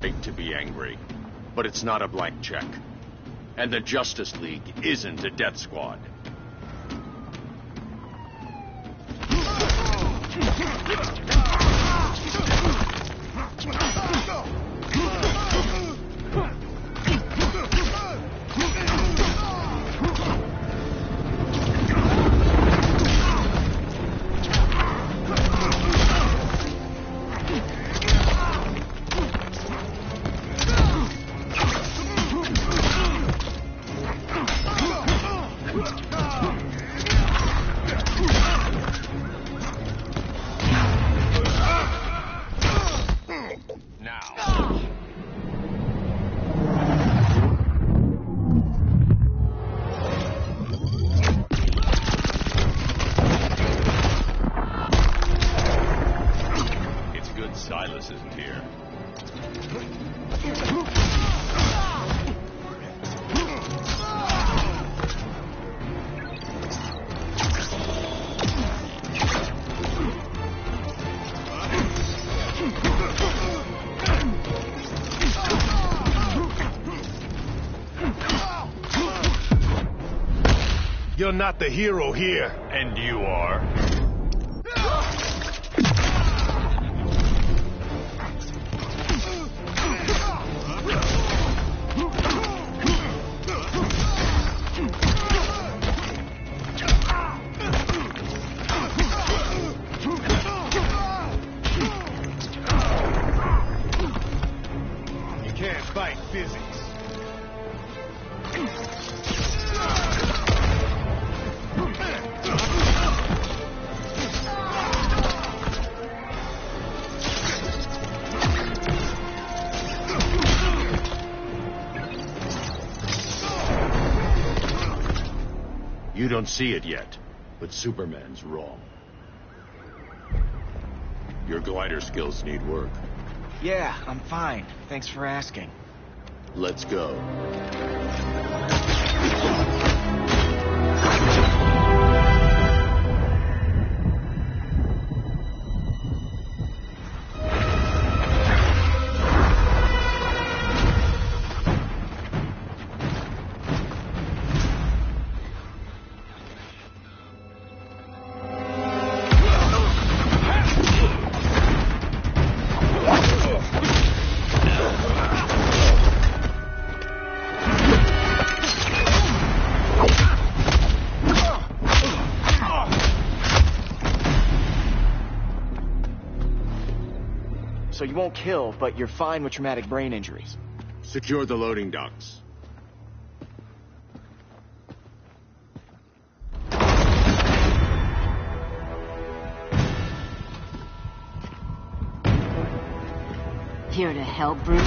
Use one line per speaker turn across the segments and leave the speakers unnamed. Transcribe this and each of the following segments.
Right to be angry, but it's not a blank check. And the Justice League isn't a death squad. Silas isn't here.
You're not the hero here.
And you are?
Physics.
You don't see it yet, but Superman's wrong. Your glider skills need work.
Yeah, I'm fine. Thanks for asking.
Let's go.
So you won't kill, but you're fine with traumatic brain injuries.
Secure the loading docks.
Here to help, Bruce?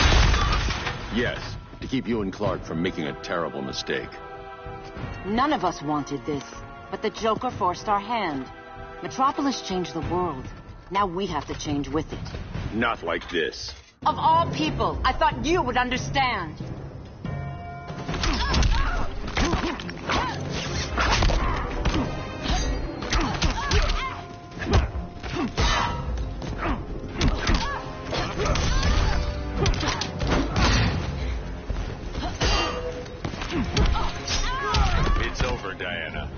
Yes, to keep you and Clark from making a terrible mistake.
None of us wanted this, but the Joker forced our hand. Metropolis changed the world. Now we have to change with it.
Not like this.
Of all people, I thought you would understand.
It's over, Diana.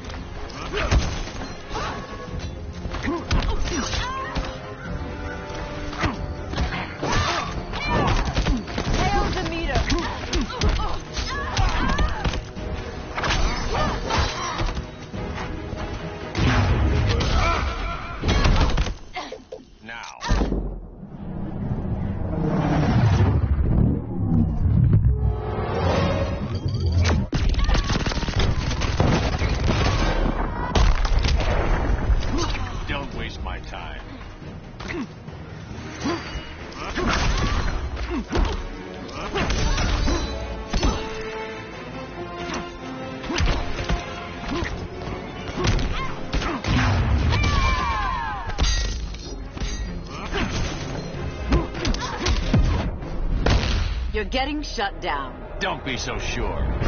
You're getting shut down.
Don't be so sure.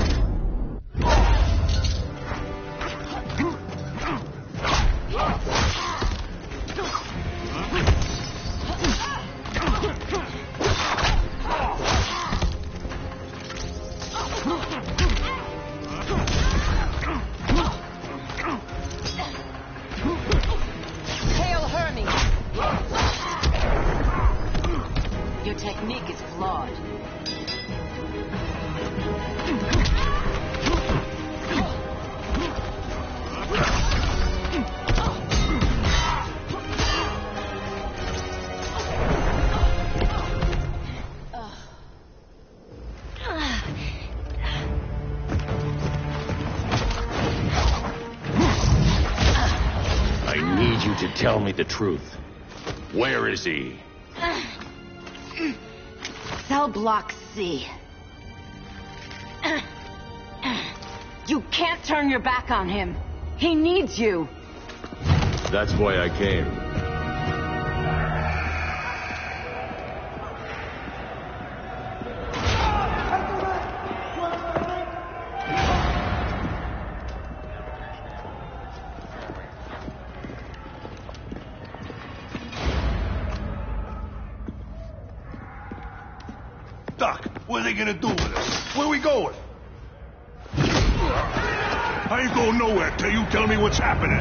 Your technique is flawed.
I need you to tell me the truth. Where is he?
Cell block C. You can't turn your back on him. He needs you.
That's why I came.
Doc, what are they gonna do with us? Where we going? I ain't going nowhere till you tell me what's happening.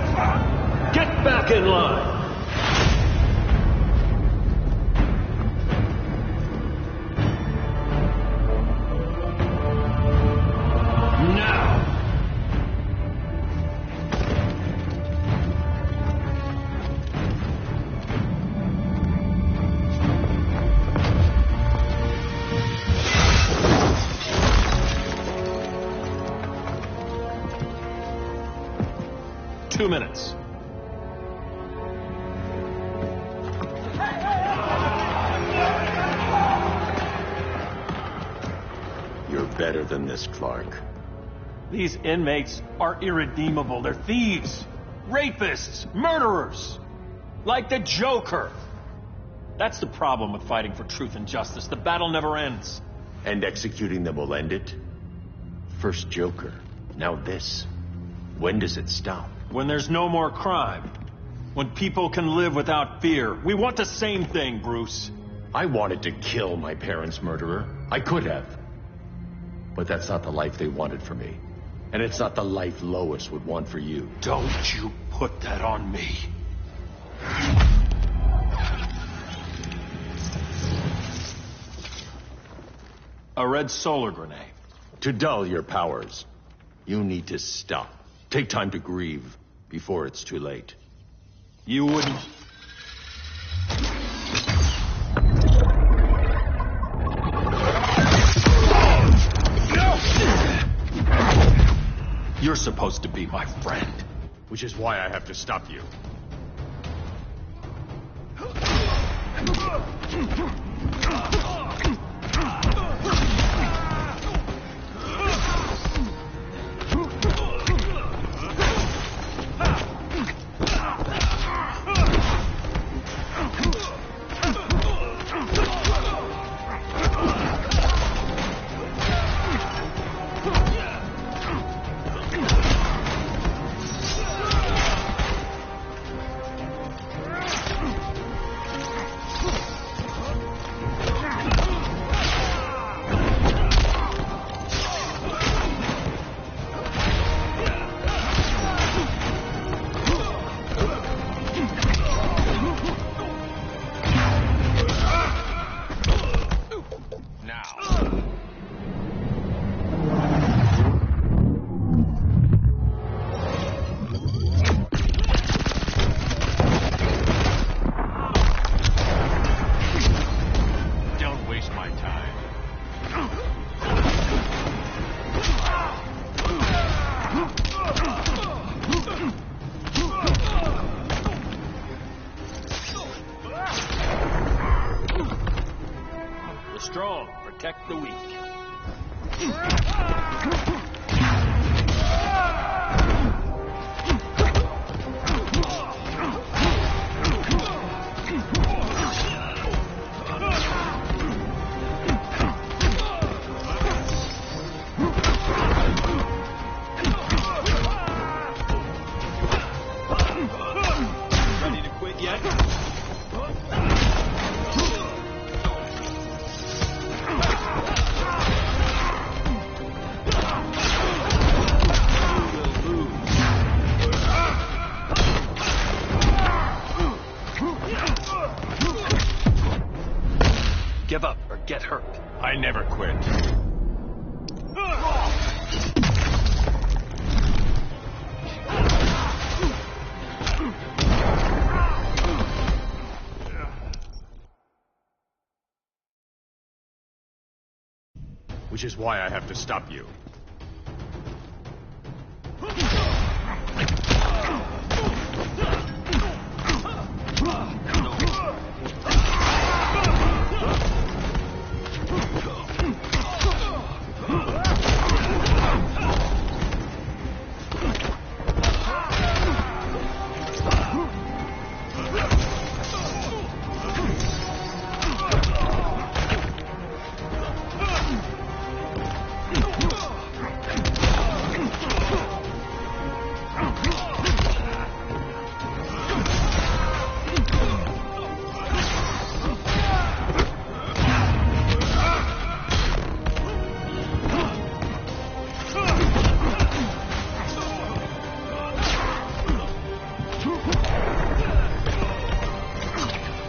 Get back in line! Now! Two minutes.
You're better than this, Clark.
These inmates are irredeemable. They're thieves, rapists, murderers. Like the Joker. That's the problem with fighting for truth and justice. The battle never ends.
And executing them will end it? First Joker, now this. When does it stop?
When there's no more crime. When people can live without fear. We want the same thing, Bruce.
I wanted to kill my parents' murderer. I could have. But that's not the life they wanted for me. And it's not the life Lois would want for you.
Don't you put that on me. A red solar grenade.
To dull your powers, you need to stop. Take time to grieve before it's too late.
You wouldn't... You're supposed to be my friend.
Which is why I have to stop you.
Strong, protect the weak. Ready to quit yet? Give up or get hurt.
I never quit. Which is why I have to stop you.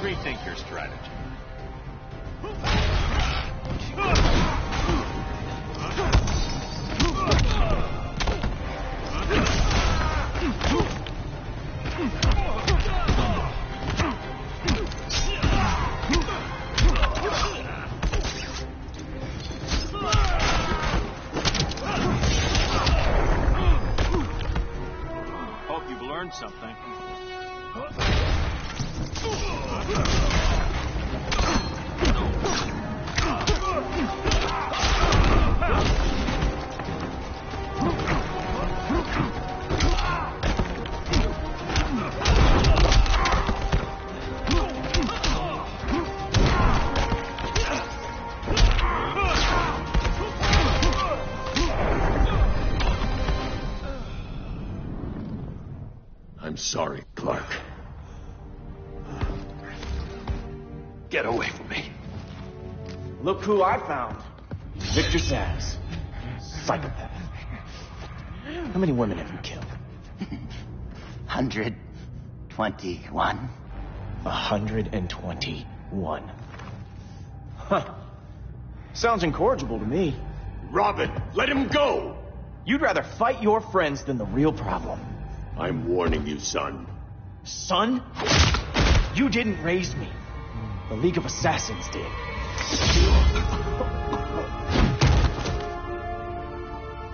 Rethink your strategy. Hope you've learned something. I'm sorry, Clark. Get away from me.
Look who I found. Victor Zsasz. Psychopath. How many women have you killed?
121.
121. Huh. Sounds incorrigible to me.
Robin, let him go!
You'd rather fight your friends than the real problem.
I'm warning you, son.
Son? You didn't raise me. The League of Assassins did.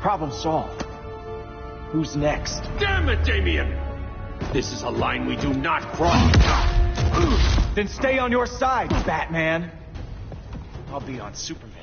Problem solved. Who's next?
Damn it, Damien! This is a line we do not cross.
Then stay on your side, Batman. I'll be on Superman's.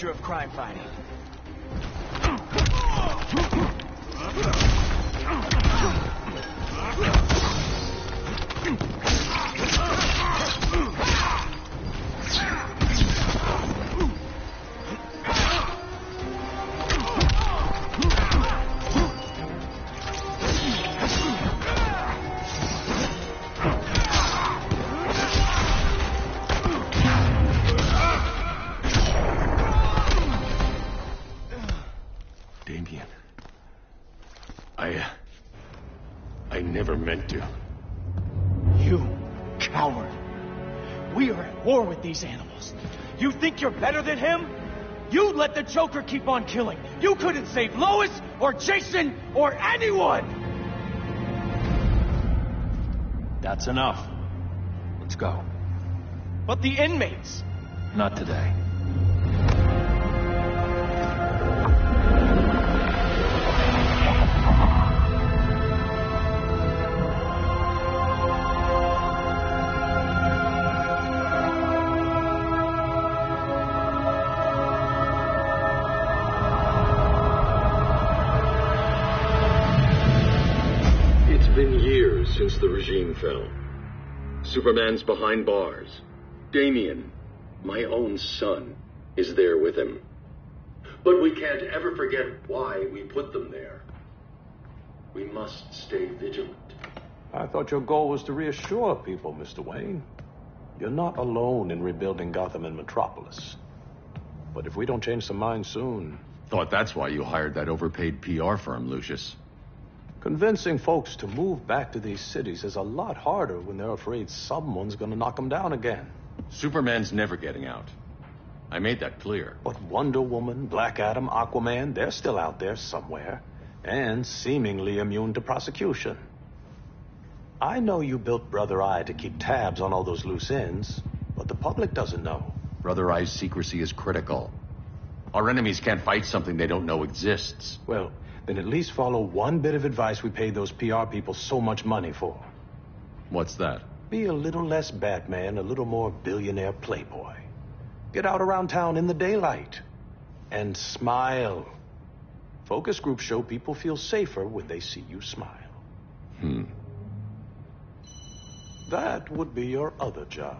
Of crime fighting.
Damien. I never meant to.
You coward. We are at war with these animals. You think you're better than him? You let the Joker keep on killing. You couldn't save Lois, or Jason, or anyone!
That's enough. Let's go.
But the inmates!
Not today.
It's been years since the regime fell. Superman's behind bars. Damien, my own son, is there with him. But we can't ever forget why we put them there. We must stay vigilant.
I thought your goal was to reassure people, Mr. Wayne. You're not alone in rebuilding Gotham and Metropolis. But if we don't change some minds soon...
Thought that's why you hired that overpaid PR firm, Lucius.
Convincing folks to move back to these cities is a lot harder when they're afraid someone's gonna knock them down again.
Superman's never getting out. I made that clear.
But Wonder Woman, Black Adam, Aquaman, they're still out there somewhere. And seemingly immune to prosecution. I know you built Brother Eye to keep tabs on all those loose ends, but the public doesn't know.
Brother Eye's secrecy is critical. Our enemies can't fight something they don't know exists.
Well, then at least follow one bit of advice we paid those PR people so much money for.
What's that?
Be a little less Batman, a little more billionaire playboy. Get out around town in the daylight. And smile. Focus groups show people feel safer when they see you smile. That would be your other job.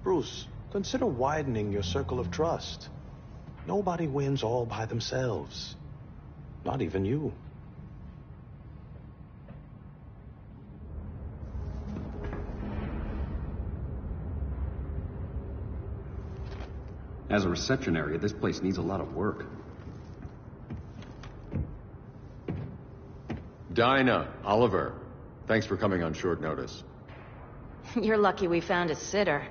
Bruce, consider widening your circle of trust. Nobody wins all by themselves. Not even you.
As a reception area, this place needs a lot of work.
Dinah, Oliver, thanks for coming on short notice.
You're lucky we found a sitter.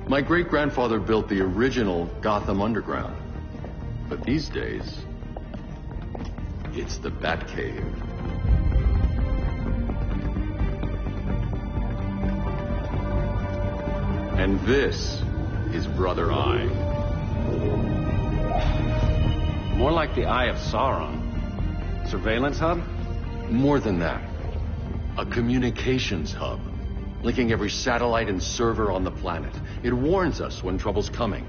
My great-grandfather built the original Gotham Underground. But these days, it's the Batcave. And this is Brother Eye.
More like the Eye of Sauron. Surveillance hub?
More than that. A communications hub. Linking every satellite and server on the planet. It warns us when trouble's coming.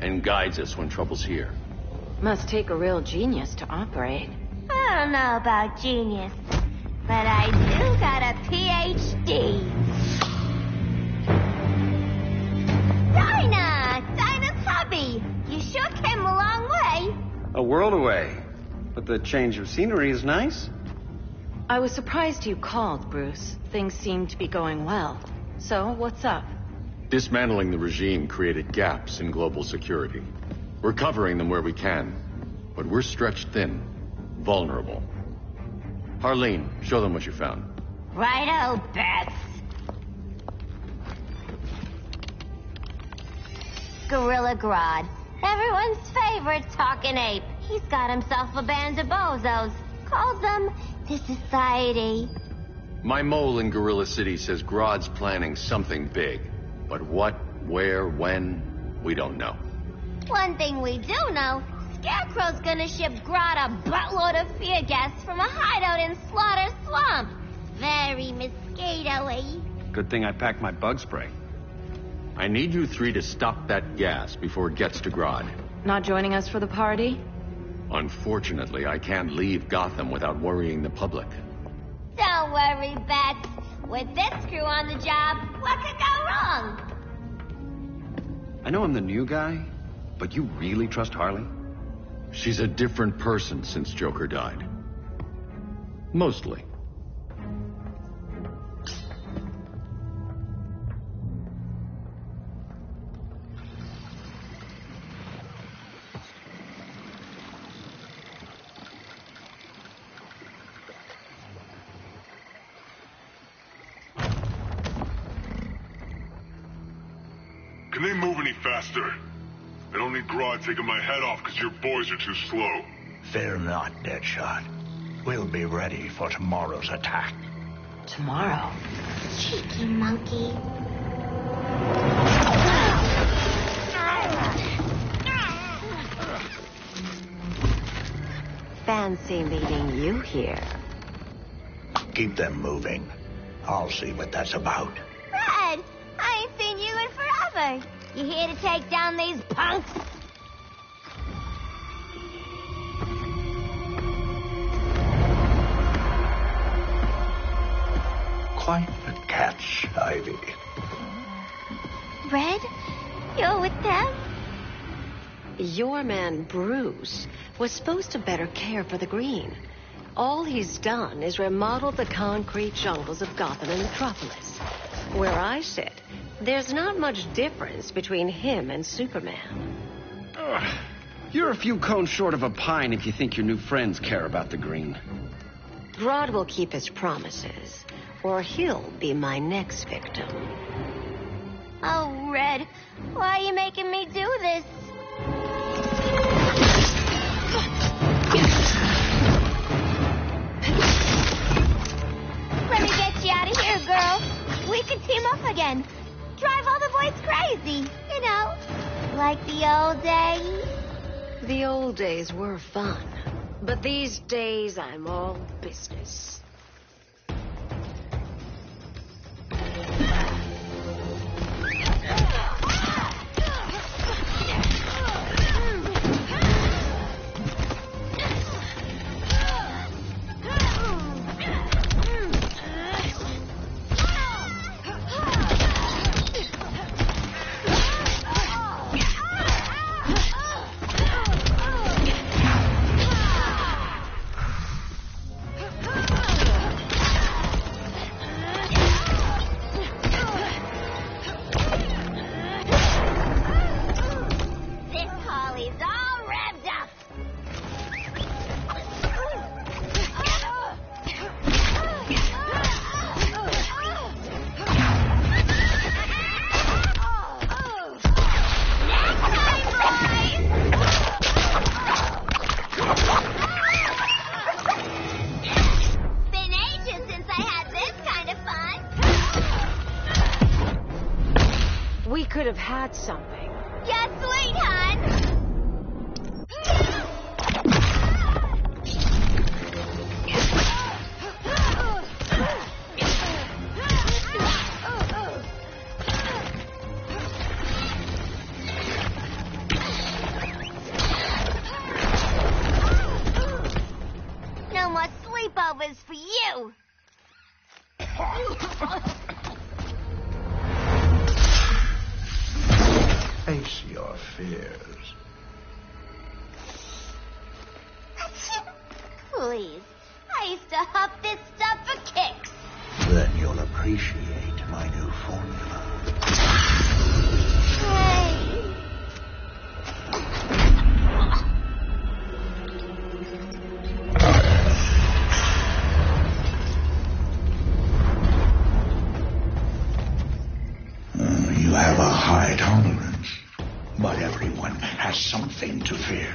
And guides us when trouble's here.
Must take a real genius to operate.
I don't know about genius, but I do got a PhD. Dinah's hubby. You sure came a long way.
A world away. But the change of scenery is nice.
I was surprised you called, Bruce. Things seem to be going well. So, what's up?
Dismantling the regime created gaps in global security. We're covering them where we can, but we're stretched thin, vulnerable. Harleen, show them what you found.
Righto, Bets. Gorilla Grodd. Everyone's favorite talking ape. He's got himself a band of bozos. Calls them the Society.
My mole in Gorilla City says Grodd's planning something big. But what, where, when, we don't know.
One thing we do know, Scarecrow's gonna ship Grodd a buttload of fear gas from a hideout in Slaughter Swamp. Very mosquito-y.
Good thing I packed my bug spray.
I need you three to stop that gas before it gets to Grodd.
Not joining us for the party?
Unfortunately, I can't leave Gotham without worrying the public.
Don't worry, Bets. With this crew on the job, what could go wrong?
I know I'm the new guy, but you really trust Harley?
She's a different person since Joker died. Mostly.
Can they move any faster? I don't need Grodd taking my head off because your boys are too slow.
Fear not, Deadshot. We'll be ready for tomorrow's attack.
Tomorrow?
Cheeky monkey.
Fancy meeting you here.
Keep them moving. I'll see what that's about.
Red, I ain't seen you in forever. You here to take down these punks?
Quite the catch, Ivy.
Red, you're with them?
Your man, Bruce, was supposed to better care for the green. All he's done is remodel the concrete jungles of Gotham and Metropolis. Where I sit, there's not much difference between him and Superman.
You're a few cones short of a pine if you think your new friends care about the green.
Grodd will keep his promises, or he'll be my next victim.
Oh, Red, why are you making me do this? Let me get you out of here, girl. We can team up again. Drive all the boys crazy. You know, like the old days.
The old days were fun, but these days I'm all business. We could have had something.
Yeah, sweetheart. No more sleepovers for you.
Face your fears.
Please. I used to huff this stuff for kicks.
Then you'll appreciate my new formula.
Hey.
You have a high tolerance, but everyone has something to fear.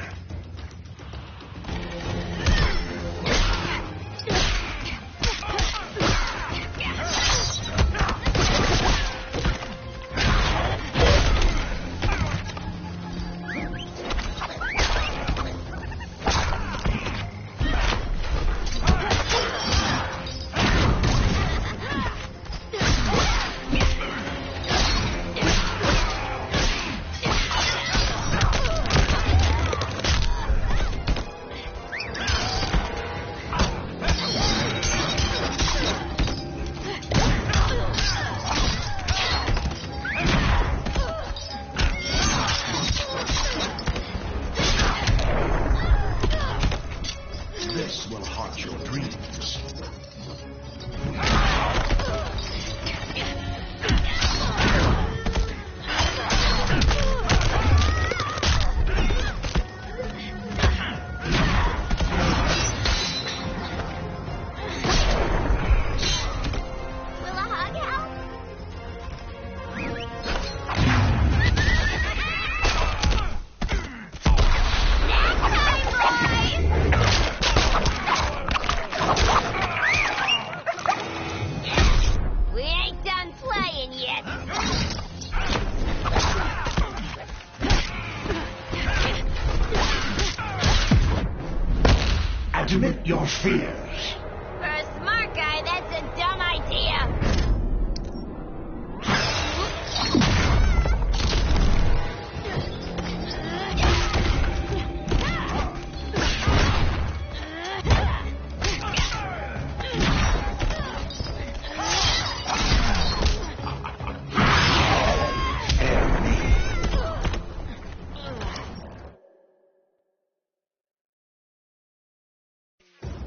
your fears.
For a smart guy, that's a dumb idea.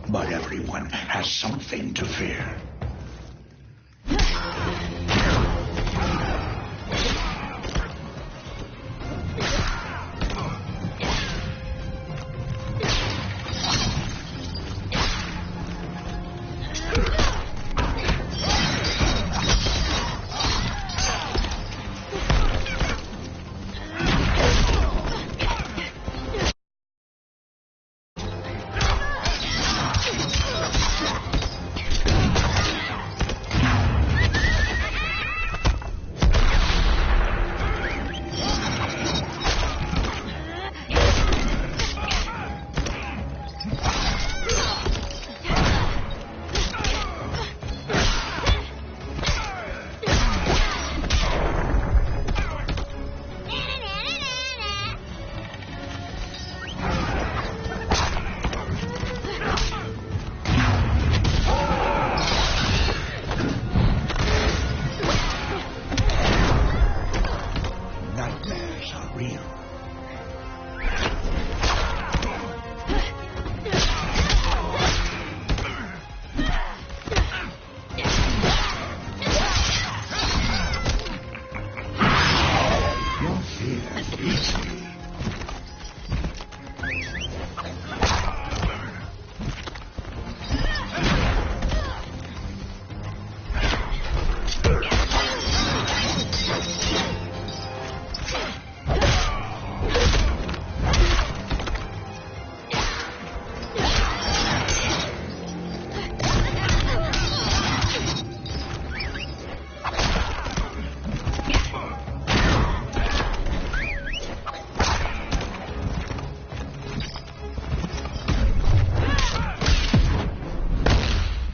But everyone has something to fear.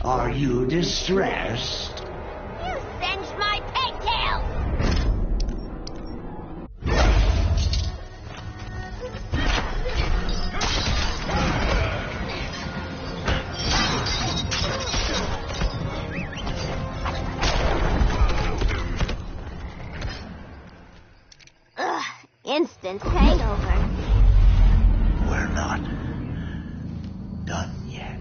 Are you distressed?
You singed my pigtails! Ugh, instant hangover.
We're not done yet.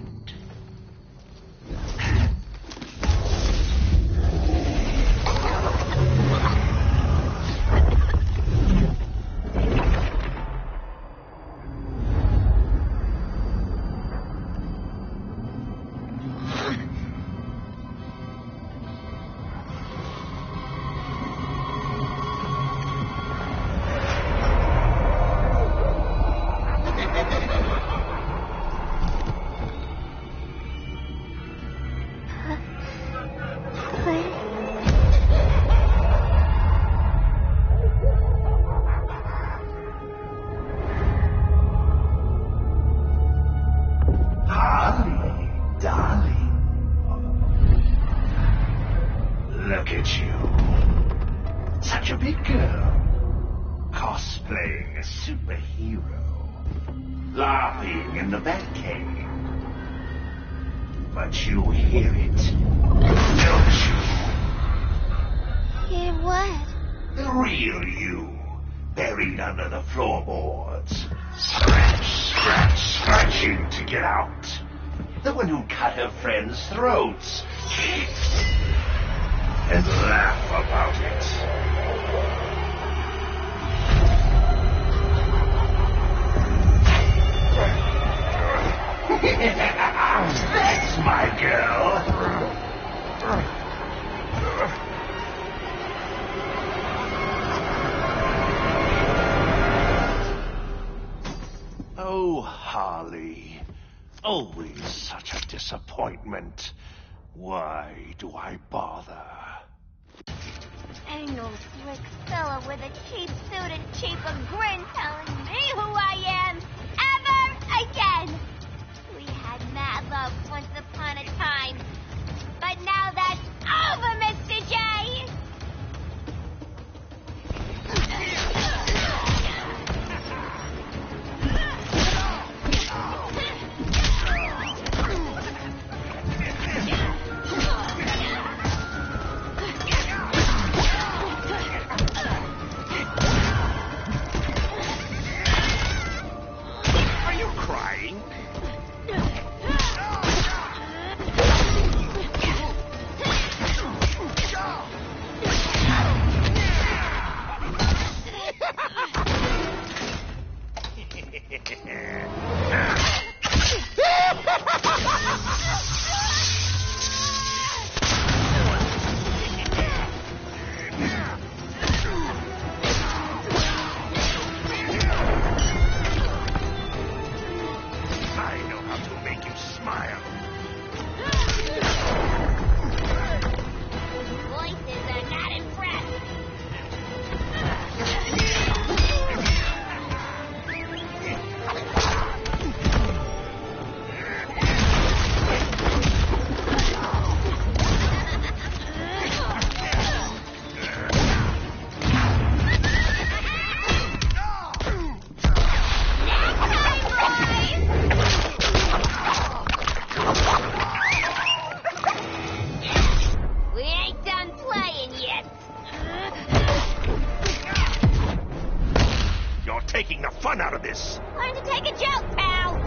Look at you. Such a big girl. Cosplaying a superhero. Laughing in the Batcave. But you hear it, don't you?
Hear what?
The real you. Buried under the floorboards. Scratch, scratch, scratching to get out. The one who cut her friends' throats. And laugh about it. That's my girl. Oh, Harley. Always such a disappointment. Why do I bother?
Ain't no slick fella with a cheap suit and cheaper grin telling me who I am ever again. We had mad
taking the fun out of this.
Learn to take a joke, pal.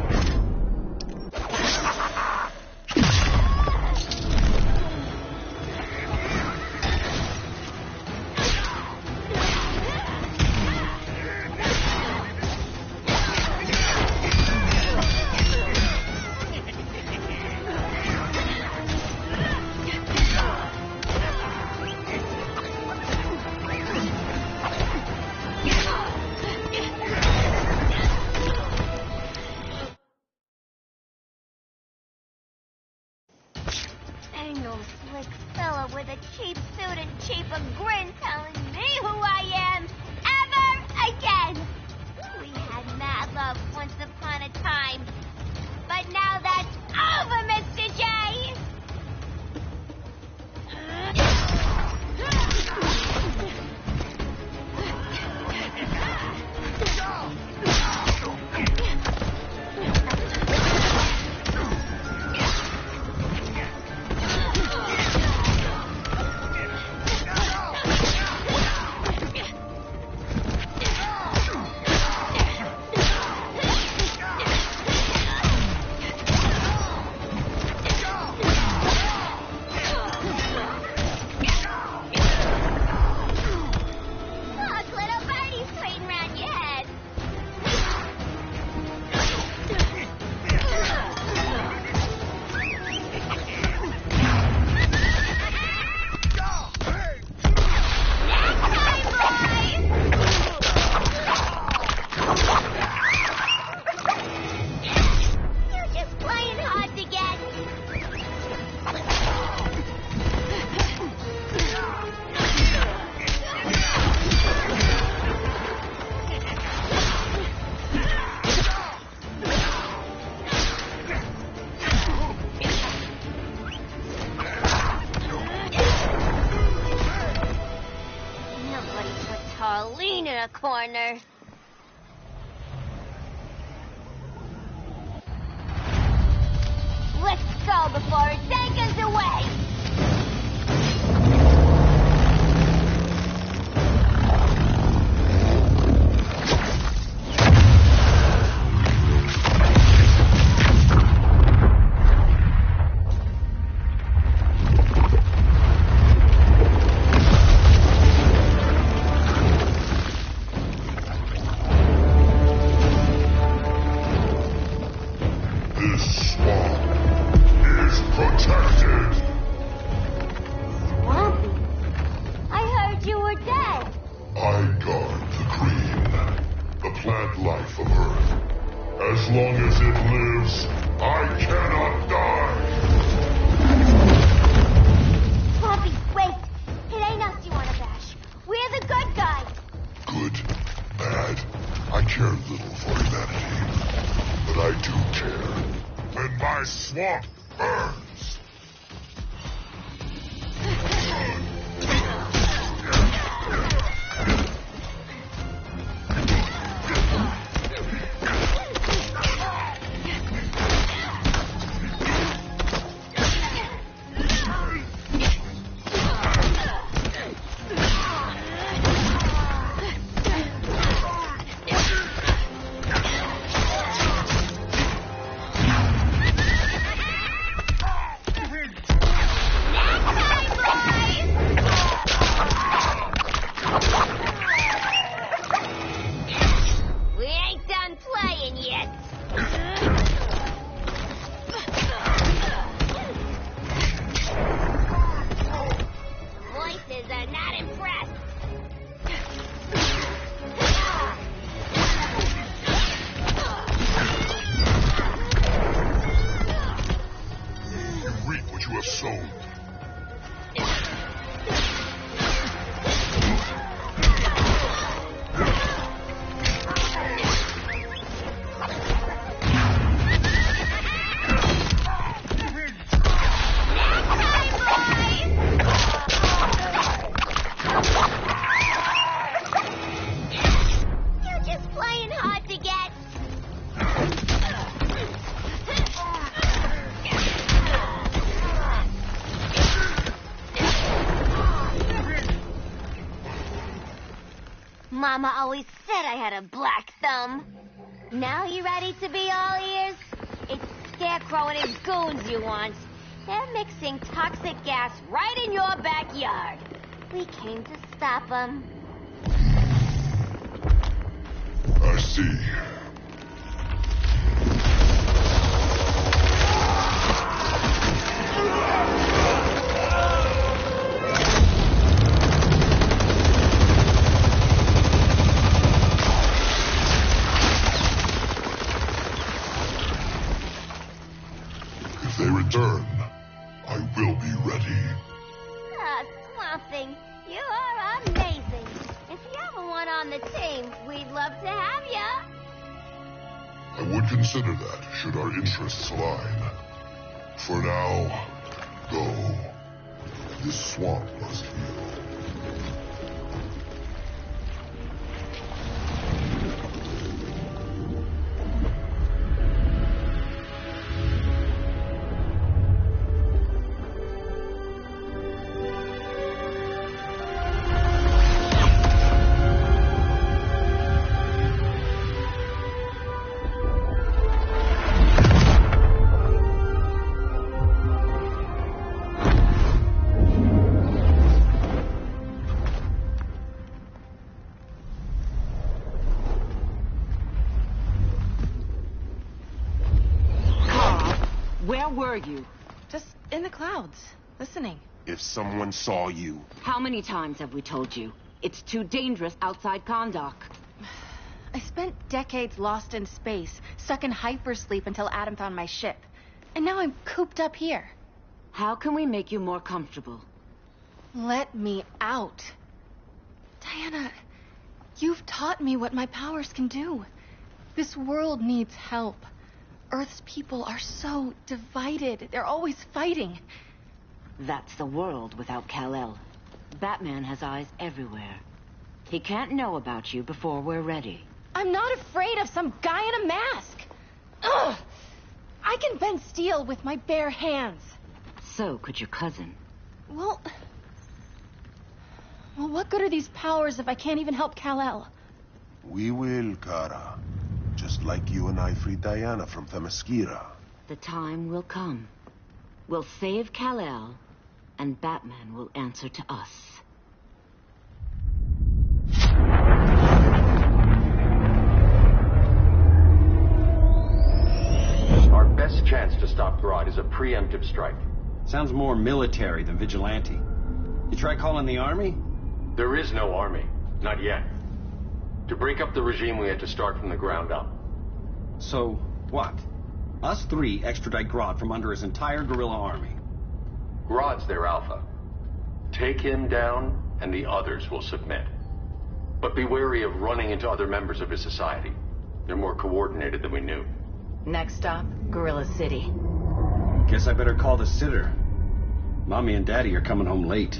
Slick fella with a cheap suit and cheaper grin telling me who I am ever again. We had mad love once upon a time, but now that's over, Mr. J. Lean in a corner. Let's go before it takes us away.
As long as it lives, I cannot die!
Poppy, wait! It ain't us you wanna bash. We're the good guys!
Good, bad, I care little for humanity. But I do care. And my swamp burns!
Mama always said I had a black thumb. Now you ready to be all ears? It's Scarecrow and his goons you want. They're mixing toxic gas right in your backyard. We came to stop them.
I see. If they return, I will be ready.
Ah, Swamp Thing, you are amazing. If you ever want on the team, we'd love to have you.
I would consider that, should our interests align. For now, go. This swamp must heal.
Where were you?
Just in the clouds, listening.
If someone saw you...
How many times have we told you? It's too dangerous outside Kahndaq.
I spent decades lost in space, stuck in hypersleep until Adam found my ship. And now I'm cooped up here.
How can we make you more comfortable?
Let me out. Diana, you've taught me what my powers can do. This world needs help. Earth's people are so divided. They're always fighting.
That's the world without Kal-El. Batman has eyes everywhere. He can't know about you before we're ready.
I'm not afraid of some guy in a mask. Ugh! I can bend steel with my bare hands.
So could your cousin.
Well, what good are these powers if I can't even help Kal-El?
We will, Kara. Just like you and I freed Diana from Themyscira.
The time will come. We'll save Kal-El, and Batman will answer to us.
Our best chance to stop Grodd is a preemptive strike.
Sounds more military than vigilante. You try calling the army?
There is no army. Not yet. To break up the regime, we had to start from the ground up.
So, what? Us three extradite Grodd from under his entire guerrilla army.
Grodd's their alpha. Take him down, and the others will submit. But be wary of running into other members of his society. They're more coordinated than we knew.
Next stop, Gorilla City.
Guess I better call the sitter. Mommy and Daddy are coming home late.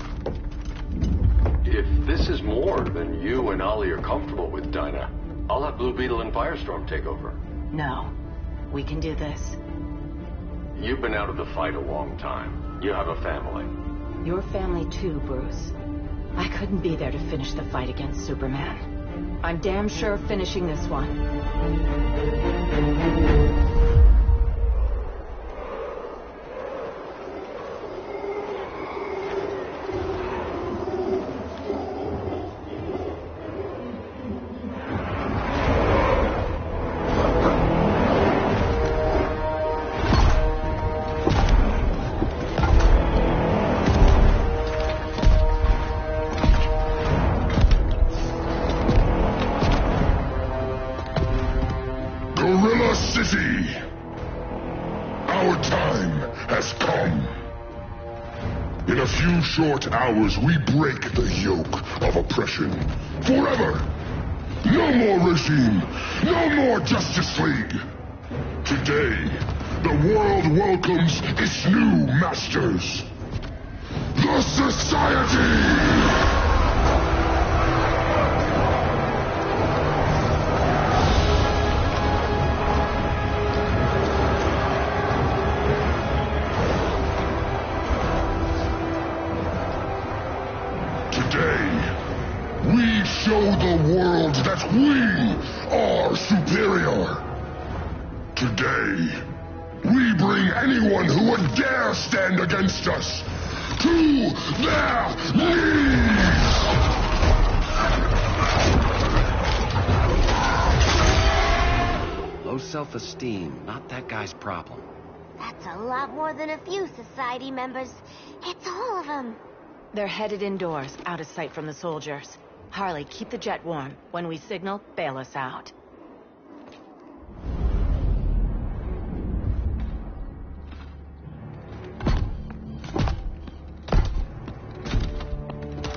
If this is more than you and Ollie are comfortable with, Dinah, I'll have Blue Beetle and Firestorm take over.
No. We can do this.
You've been out of the fight a long time. You have a family.
Your family too, Bruce. I couldn't be there to finish the fight against Superman. I'm damn sure finishing this one.
Short hours, we break the yoke of oppression. Forever! No more regime! No more Justice League! Today, the world welcomes its new masters. The Society! Show the world superior. Today, we bring anyone who would dare stand against us to their knees!
Low self-esteem, not that guy's problem.
That's a lot more than a few society members. It's all of them.
They're headed indoors, out of sight from the soldiers. Harley, keep the jet warm. When we signal, bail us out.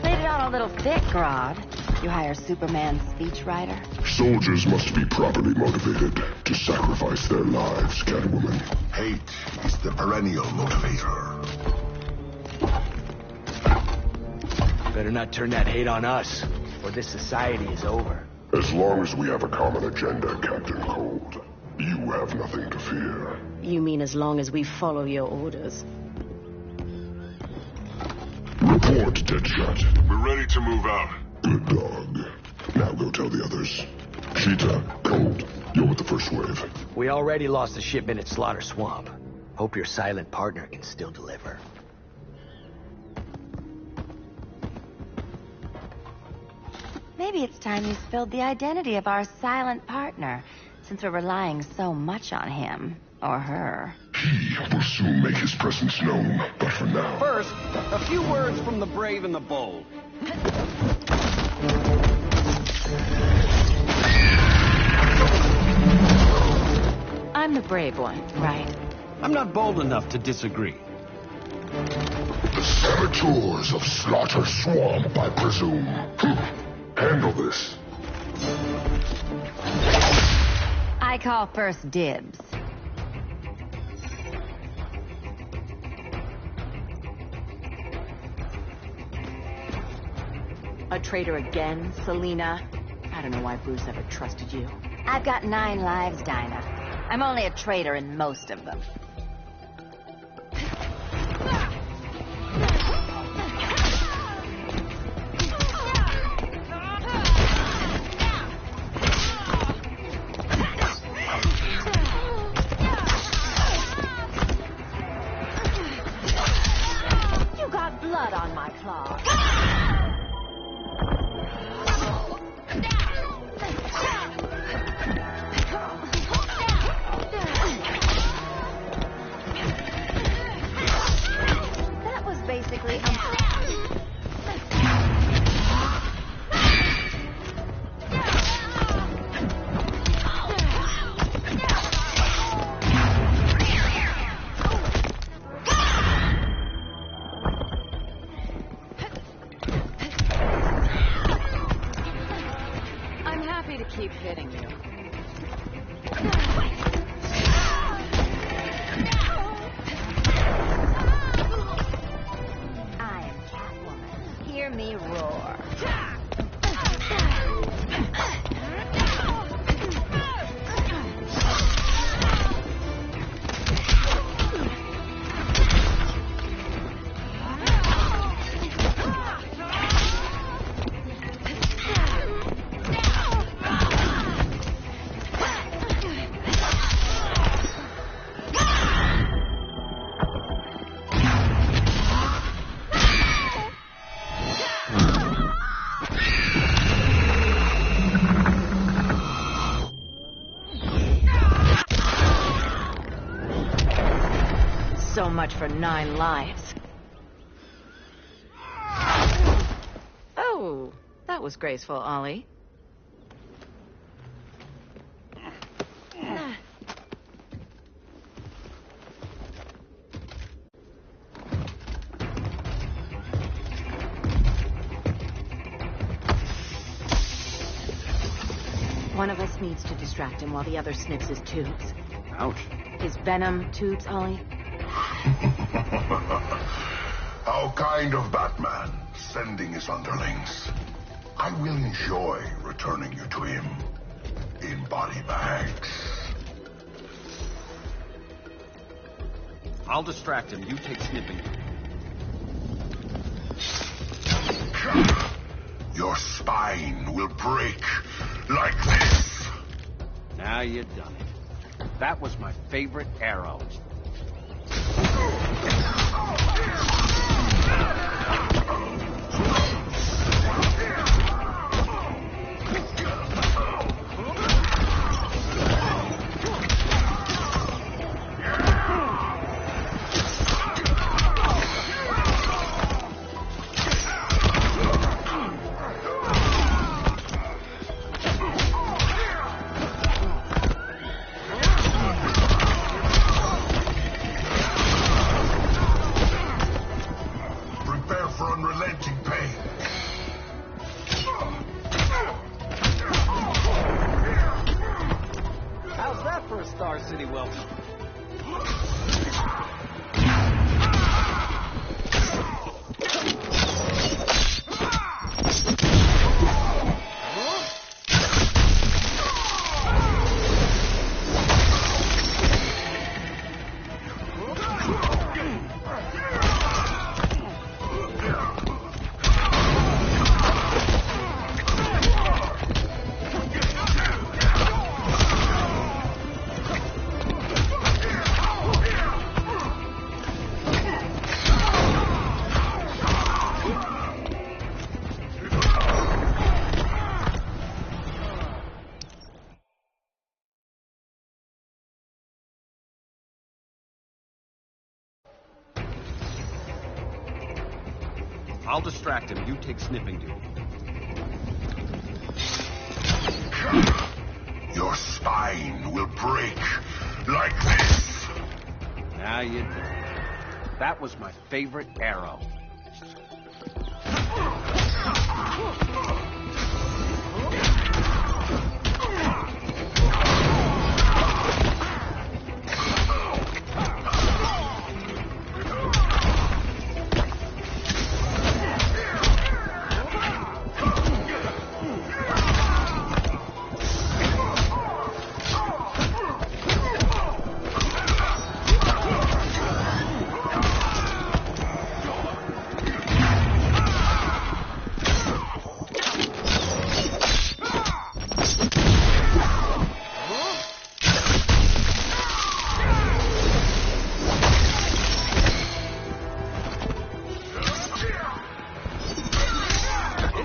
Laid it on a little thick, Grodd. You hire Superman's speechwriter?
Soldiers must be properly motivated to sacrifice their lives, Catwoman.
Hate is the perennial motivator.
Better not turn that hate on us, or this society is over.
As long as we have a common agenda, Captain Cold, you have nothing to fear.
You mean as long as we follow your orders?
Report, Deadshot.
We're ready to move out.
Good dog. Now go tell the others. Cheetah, Cold, you're with the first wave.
We already lost a shipment at Slaughter Swamp. Hope your silent partner can still deliver.
Maybe it's time you spilled the identity of our silent partner, since we're relying so much on him. Or her.
He will soon make his presence known, but for now...
First, a few words from the brave and the bold.
I'm the brave one, right?
I'm not bold enough to disagree.
The saboteurs of Slaughter Swamp, I presume. Handle this.
I call first dibs. A traitor again, Selina? I don't know why Bruce ever trusted you. I've got 9 lives, Dinah. I'm only a traitor in most of them. You got blood on my claws. Keep hitting you. I am Catwoman. Hear me roar. So much for 9 lives. Oh, that was graceful, Ollie. One of us needs to distract him while the other sniffs his tubes.
Ouch.
His venom tubes, Ollie?
How kind of Batman, sending his underlings. I will enjoy returning you to him in body bags.
I'll distract him. You take snipping.
Your spine will break like this.
Now you done it. That was my favorite arrow. I'll distract him. You take sniffing duty.
Your spine will break like this.
Now you did. That was my favorite arrow.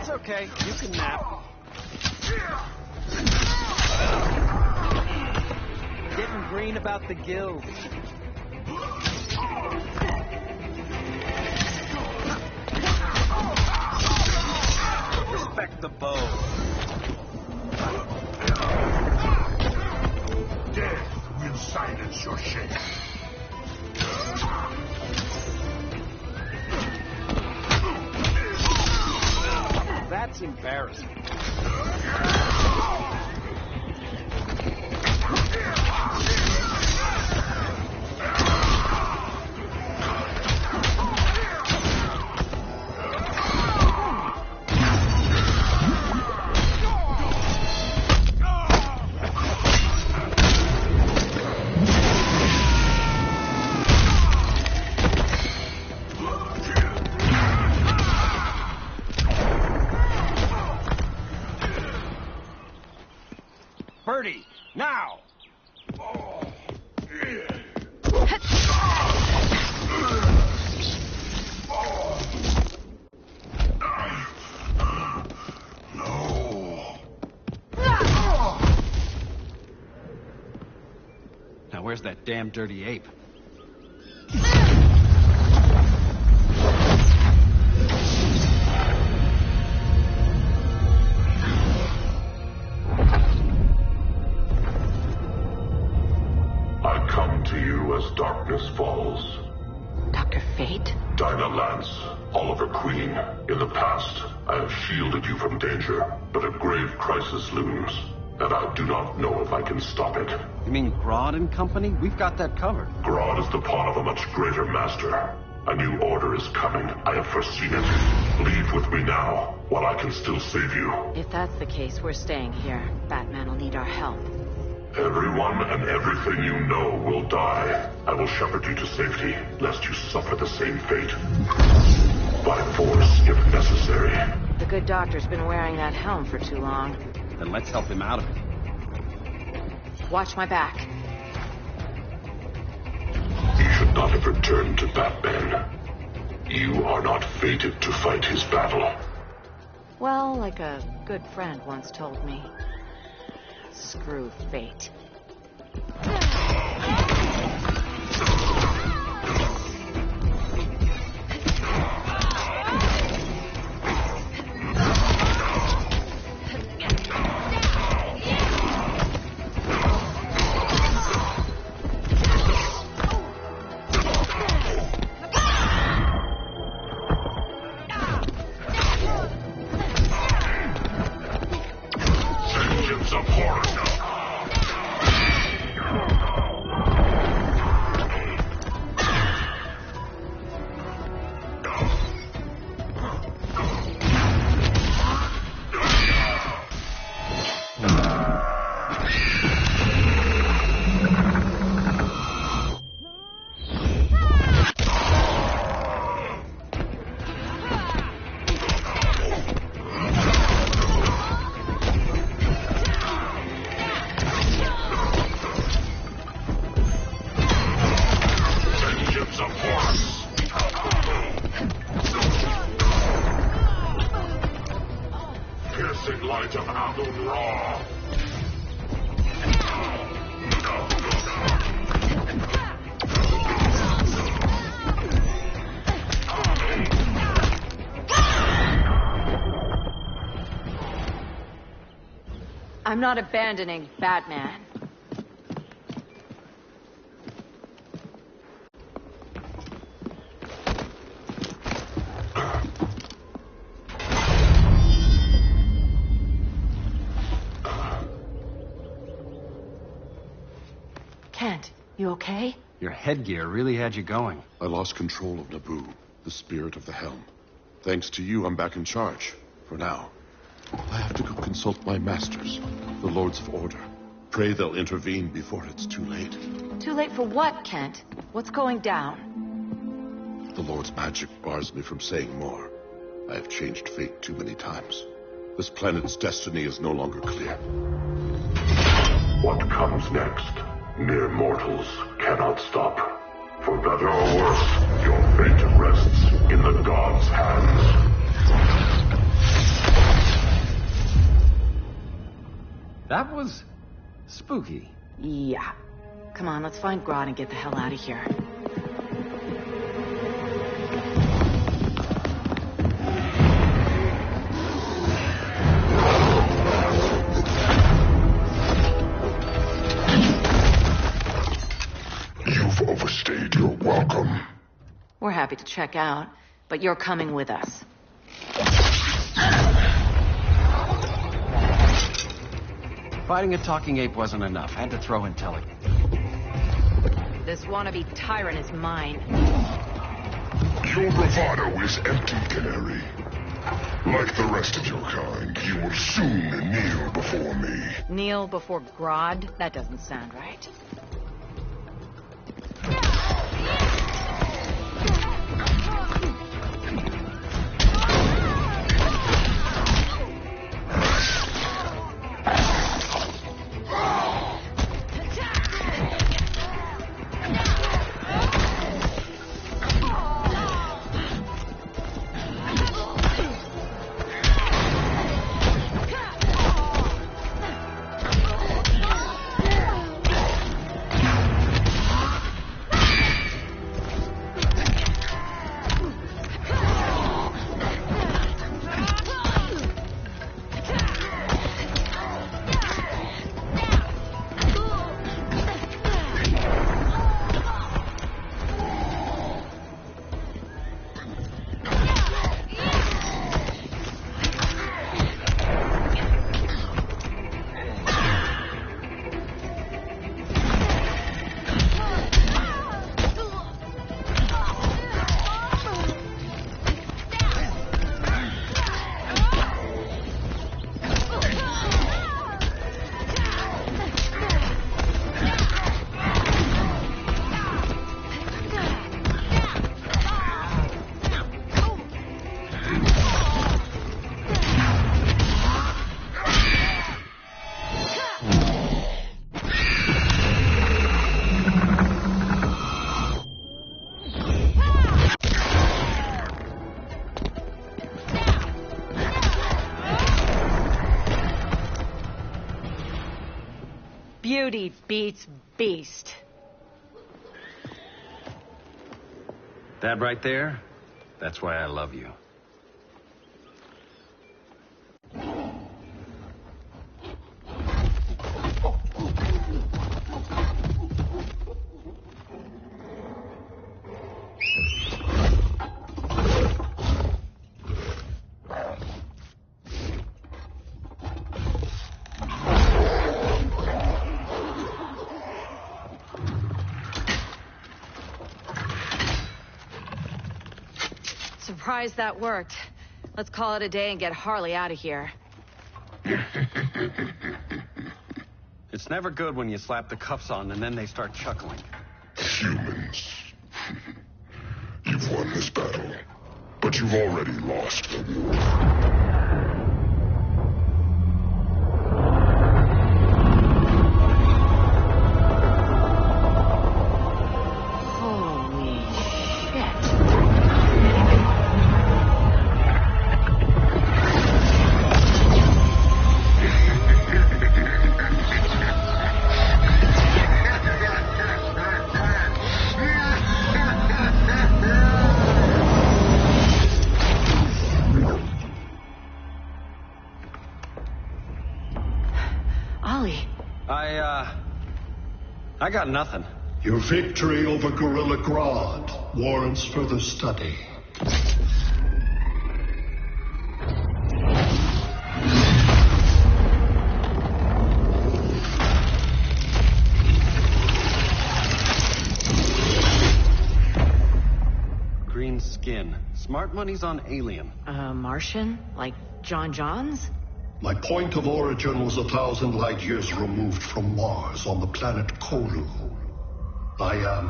Okay, you can nap. Getting green about the gills. Respect the bow.
Death will silence your shame.
That's embarrassing. Birdie, now!
No.
Now where's that damn dirty ape?
To you as darkness falls.
Dr. Fate?
Dinah Lance, Oliver Queen. In the past, I have shielded you from danger, but a grave crisis looms, and I do not know if I can stop it.
You mean Grodd and company? We've got that covered.
Grodd is the pawn of a much greater master. A new order is coming. I have foreseen it. Leave with me now, while I can still save you.
If that's the case, we're staying here. Batman will need our help.
Everyone and everything you know will die. I will shepherd you to safety, lest you suffer the same fate. By force, if necessary.
The good doctor's been wearing that helm for too long.
Then let's help him out of it.
Watch my back.
He should not have returned to Batman. You are not fated to fight his battle.
Well, like a good friend once told me. Screw fate. I'm not abandoning Batman. Kent, you okay?
Your headgear really had you going.
I lost control of Naboo, the spirit of the helm. Thanks to you, I'm back in charge. For now. I have to go consult my masters, the Lords of Order. Pray they'll intervene before it's too late.
Too late for what, Kent? What's going down?
The Lord's magic bars me from saying more. I have changed fate too many times. This planet's destiny is no longer clear.
What comes next, mere mortals cannot stop. For better or worse, your fate rests in the gods' hands.
That was spooky.
Yeah. Come on, let's find Grodd and get the hell out of here.
You've overstayed your welcome.
We're happy to check out, but you're coming with us.
Fighting a talking ape wasn't enough. I had to throw intelligence.
This wannabe tyrant is mine.
Your bravado is empty, Canary. Like the rest of your kind, you will soon kneel before me.
Kneel before Grodd? That doesn't sound right.
Beauty beats beast.
That right there, that's why I love you.
Surprised that worked. Let's call it a day and get Harley out of here.
It's never good when you slap the cuffs on and then they start chuckling.
Humans. You've won this battle, but you've already lost the war.
I got nothing.
Your victory over Gorilla Grodd warrants further study.
Green skin. Smart money's on alien.
Martian? Like John Johns?
My point of origin was 1,000 light years removed from Mars on the planet Kolu. I am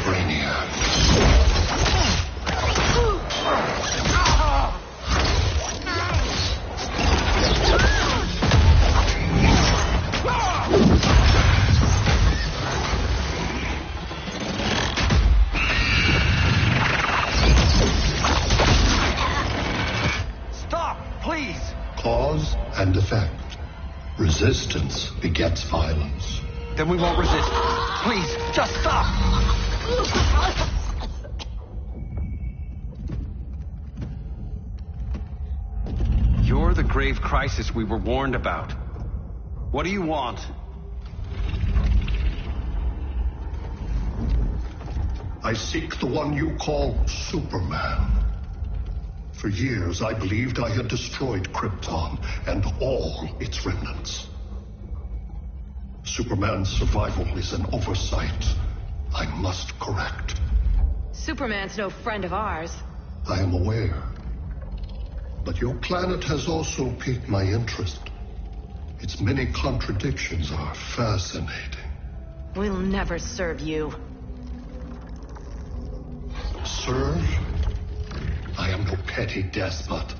Brainiac.
Stop, please!
Cause and effect. Resistance begets violence.
Then we won't resist. Please, just stop! You're the grave crisis we were warned about. What do you want?
I seek the one you call Superman. For years, I believed I had destroyed Krypton and all its remnants. Superman's survival is an oversight I must correct.
Superman's no friend of ours.
I am aware. But your planet has also piqued my interest. Its many contradictions are fascinating.
We'll never serve you.
Serve? I am no petty despot.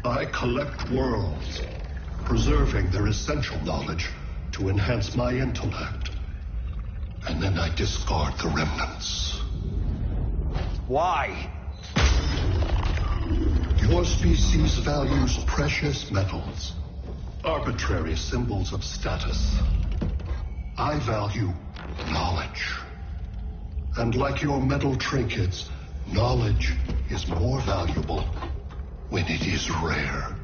I collect worlds, preserving their essential knowledge to enhance my intellect. And then I discard the remnants.
Why?
Your species values precious metals, arbitrary symbols of status. I value knowledge. And like your metal trinkets, knowledge is more valuable when it is rare.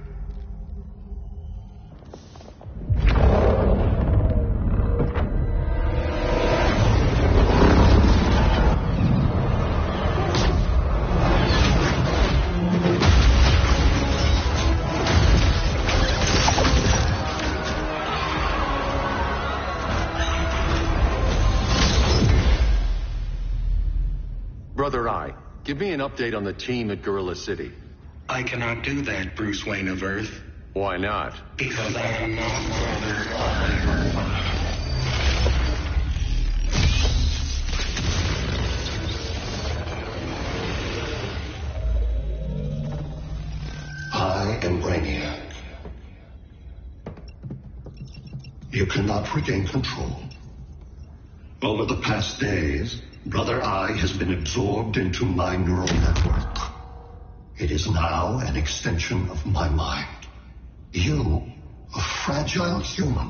Brother Eye, give me an update on the team at Gorilla City.
I cannot do that, Bruce Wayne of Earth.
Why not?
Because I am not Brother Eye.
I am Brainiac. You cannot regain control. Over the past days, Brother Eye has been absorbed into my neural network. It is now an extension of my mind. You, a fragile human,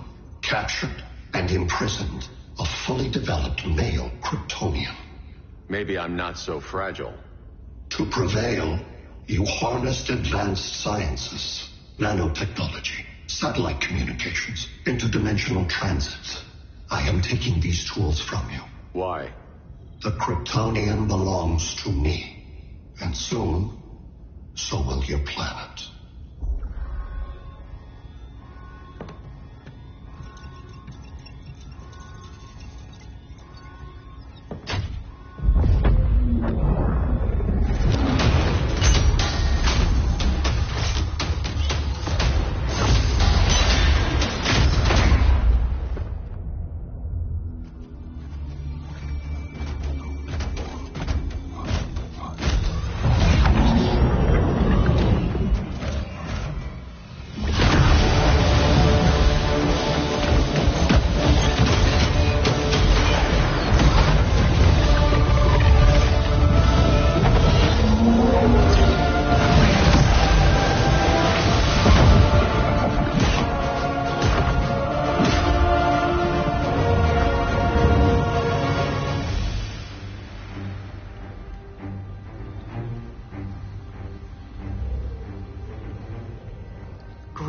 captured and imprisoned a fully developed male Kryptonian.
Maybe I'm not so fragile.
To prevail, you harnessed advanced sciences, nanotechnology, satellite communications, interdimensional transits. I am taking these tools from you.
Why?
The Kryptonian belongs to me. And soon, so will your planet.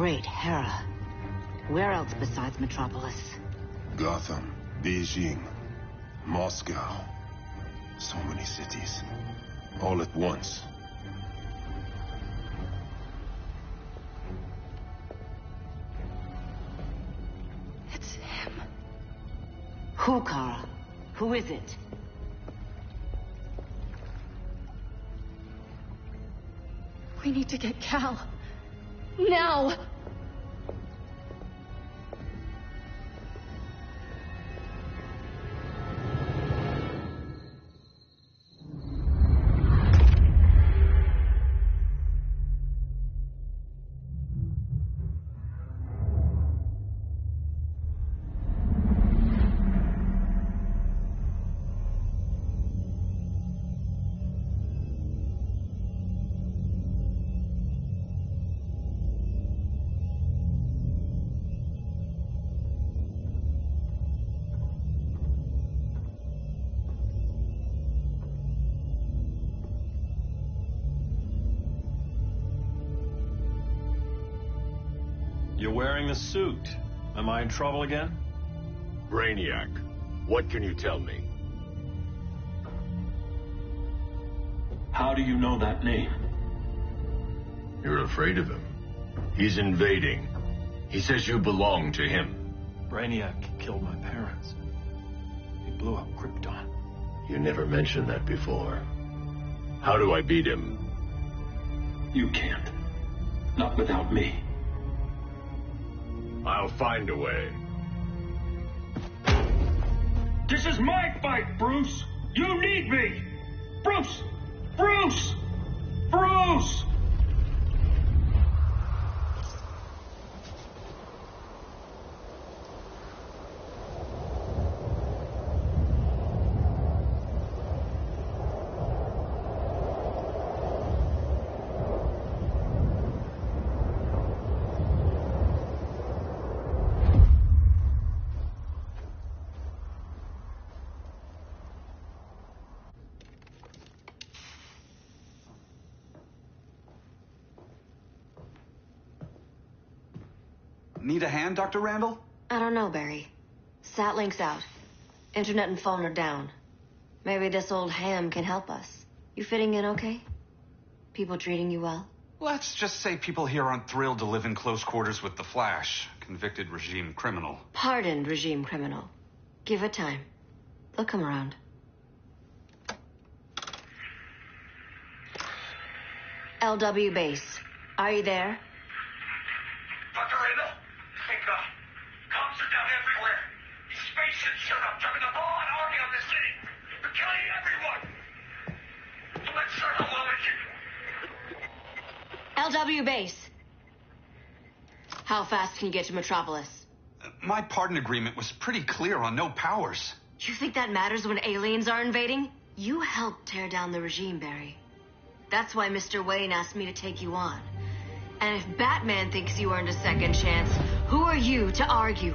Great Hera. Where else besides Metropolis?
Gotham, Beijing, Moscow. So many cities. All at once.
It's him. Who, Kara? Who is it?
We need to get Cal. Now!
You're wearing the suit. Am I in trouble again?
Brainiac, what can you tell me?
How do you know that name?
You're afraid of him. He's invading. He says you belong to him.
Brainiac killed my parents. He blew up Krypton.
You never mentioned that before. How do I beat him?
You can't. Not without me.
I'll find a way.
This is my fight, Bruce! You need me! Bruce! Bruce! Bruce!
Need a hand, Dr. Randall?
I don't know, Barry. Satlink's out. Internet and phone are down. Maybe this old ham can help us. You fitting in okay? People treating you well?
Let's just say people here aren't thrilled to live in close quarters with the Flash, convicted regime criminal.
Pardoned regime criminal. Give it time. They'll come around. LW base. Are you there?
Dr. Randall? Comms are down everywhere. These spaceships showed up, driving a broad army on this city. They're killing everyone. So let's start a
LW
mission.
base. How fast can you get to Metropolis?
My pardon agreement was pretty clear on no powers.
You think that matters when aliens are invading? You helped tear down the regime, Barry. That's why Mr. Wayne asked me to take you on. And if Batman thinks you earned a second chance, who are you to argue?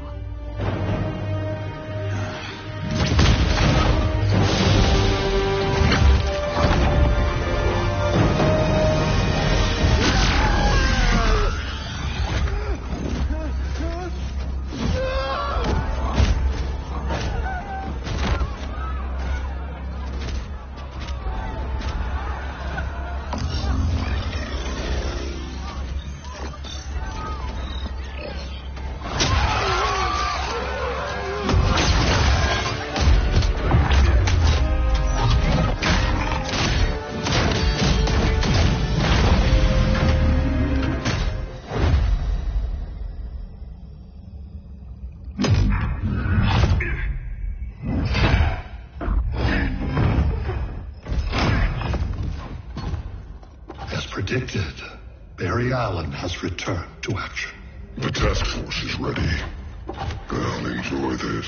predicted, Barry Allen has returned to action.
The task force is ready. I'll enjoy this.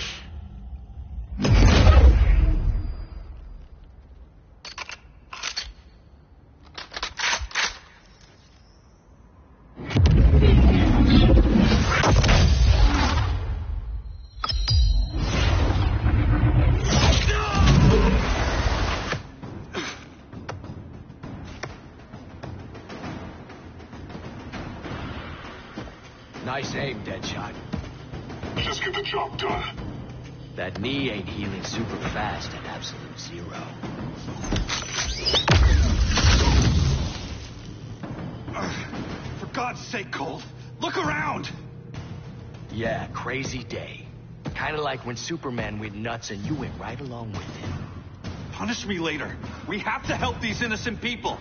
Nice aim, Deadshot.
Just get the job done.
That knee ain't healing super fast at absolute zero.
For God's sake, Cole, look around!
Yeah, crazy day. Kinda like when Superman went nuts and you went right along with him.
Punish me later. We have to help these innocent people.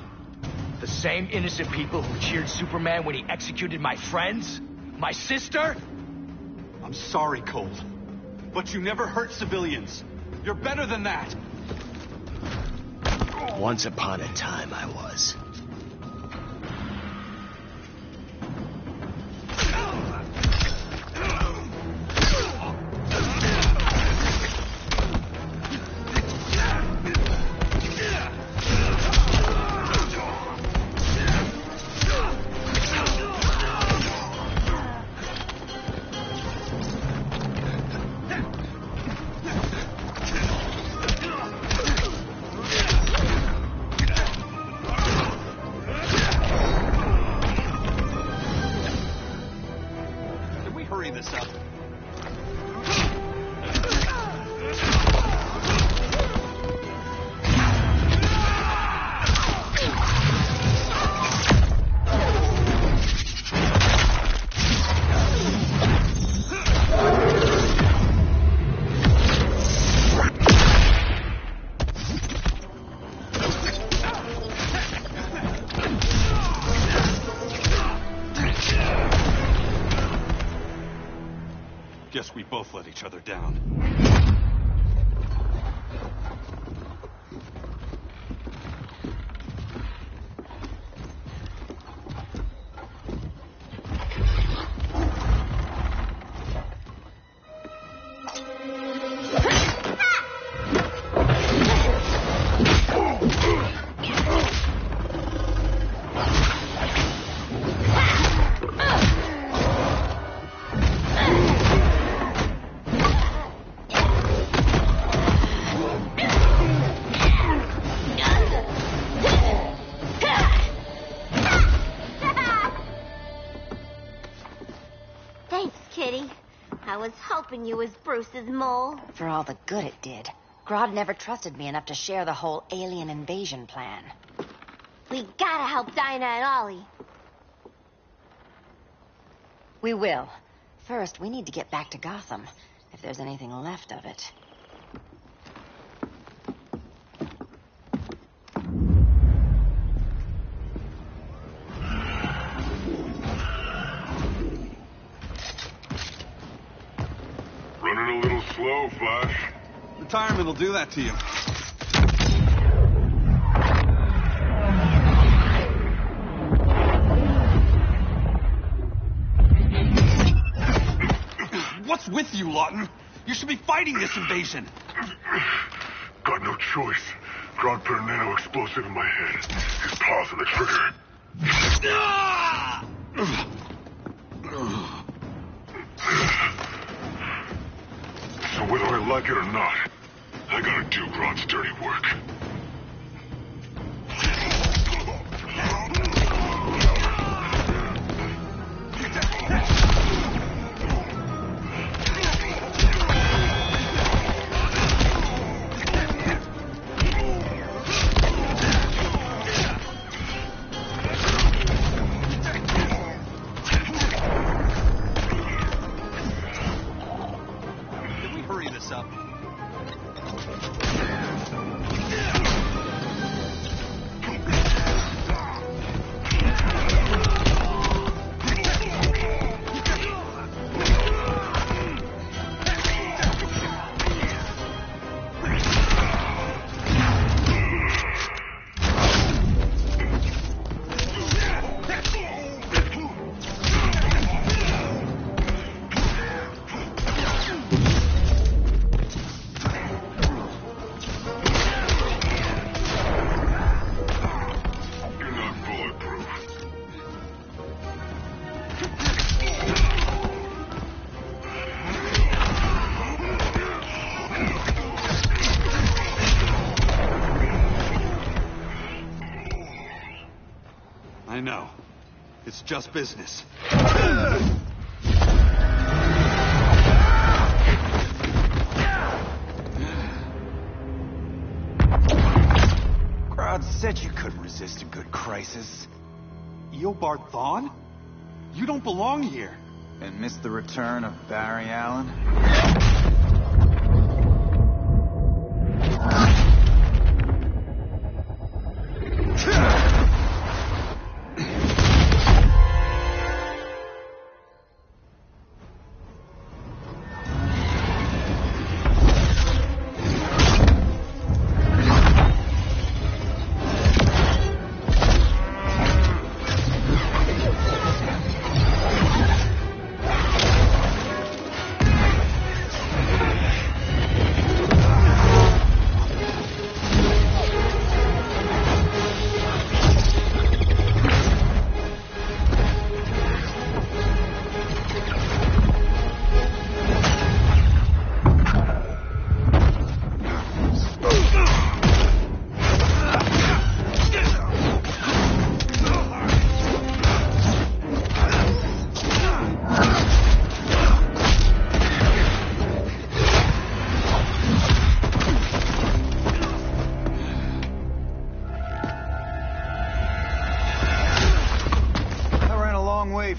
The same innocent people who cheered Superman when he executed my friends? My sister?
I'm sorry, Cole. But you never hurt civilians. You're better than that.
Once upon a time, I was.
Guess we both let each other down.
You was Bruce's mole.
For all the good it did. Grodd never trusted me enough to share the whole alien invasion plan.
We gotta help Dinah and Ollie.
We will. First, we need to get back to Gotham, if there's anything left of it.
Running a little slow, Flash.
Retirement will do that to you. What's with you, Lawton? You should be fighting this invasion.
Got no choice. Grodd put a nano explosive in my head. His paws on the trigger. So whether I like it or not, I gotta do Grodd's dirty work.
It's just business.
Crowd said you couldn't resist a good crisis.
Eobard Thawne? You don't belong here.
And miss the return of Barry Allen?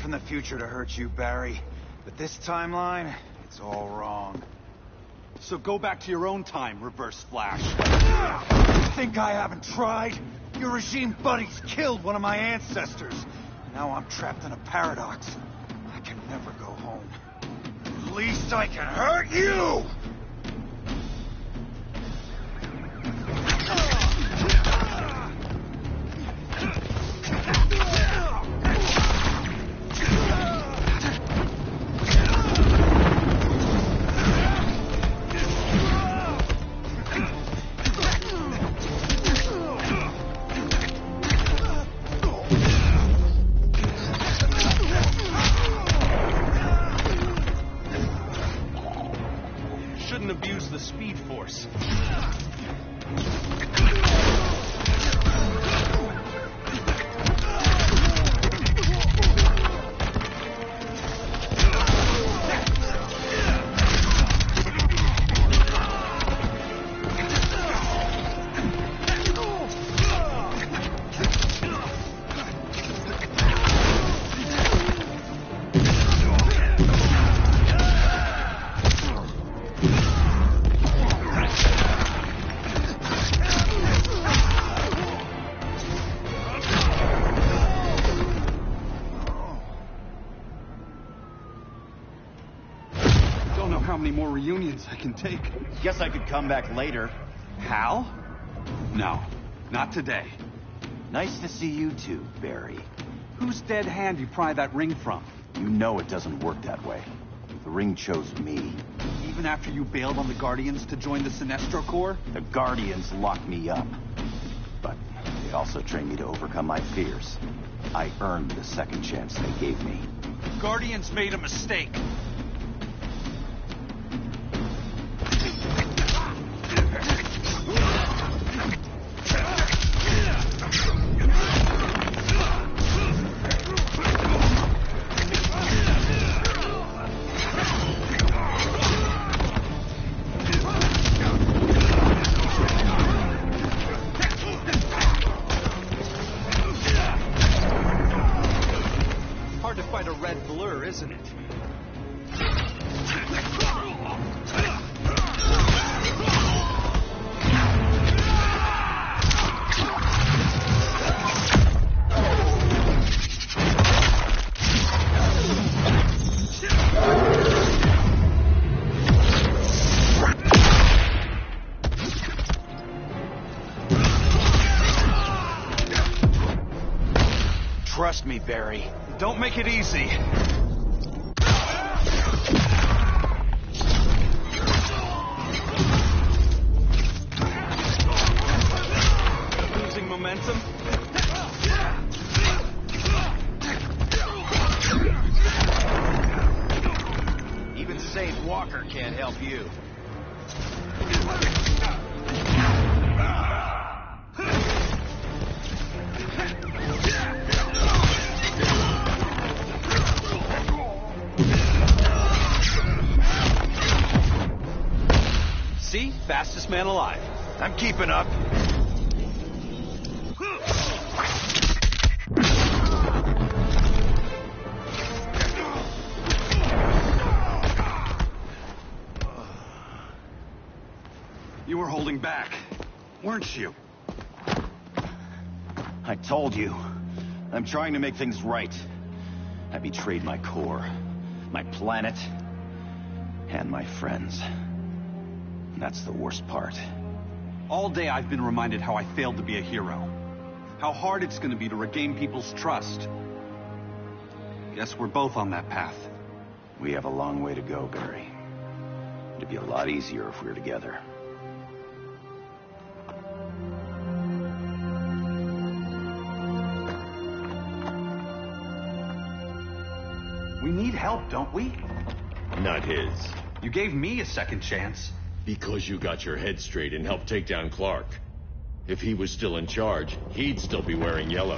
From the future to hurt you, Barry. But this timeline, it's all wrong.
So go back to your own time, Reverse Flash.
You think I haven't tried? Your regime buddies killed one of my ancestors. Now I'm trapped in a paradox. I can never go home. At least I can hurt you!
Abuse the Speed Force. How many more reunions I can take.
Guess I could come back later.
Hal? No, not today.
Nice to see you too, Barry.
Whose dead hand you pry that ring from?
You know it doesn't work that way. The ring chose me.
Even after you bailed on the Guardians to join the Sinestro Corps?
The Guardians locked me up. But they also trained me to overcome my fears. I earned the second chance they gave me.
Guardians made a mistake. Quite a red blur, isn't it?
Trust me, Barry.
Don't make it easy. Losing momentum?
Even Save Walker can't help you.
See? Fastest man alive.
I'm keeping up.
You were holding back, weren't you?
I told you. I'm trying to make things right. I betrayed my core, my planet, and my friends. And that's the worst part.
All day I've been reminded how I failed to be a hero. How hard it's going to be to regain people's trust. Guess we're both on that path.
We have a long way to go, Barry. It'd be a lot easier if we were together.
We need help, don't we?
Not his.
You gave me a second chance.
Because you got your head straight and helped take down Clark. If he was still in charge, he'd still be wearing yellow.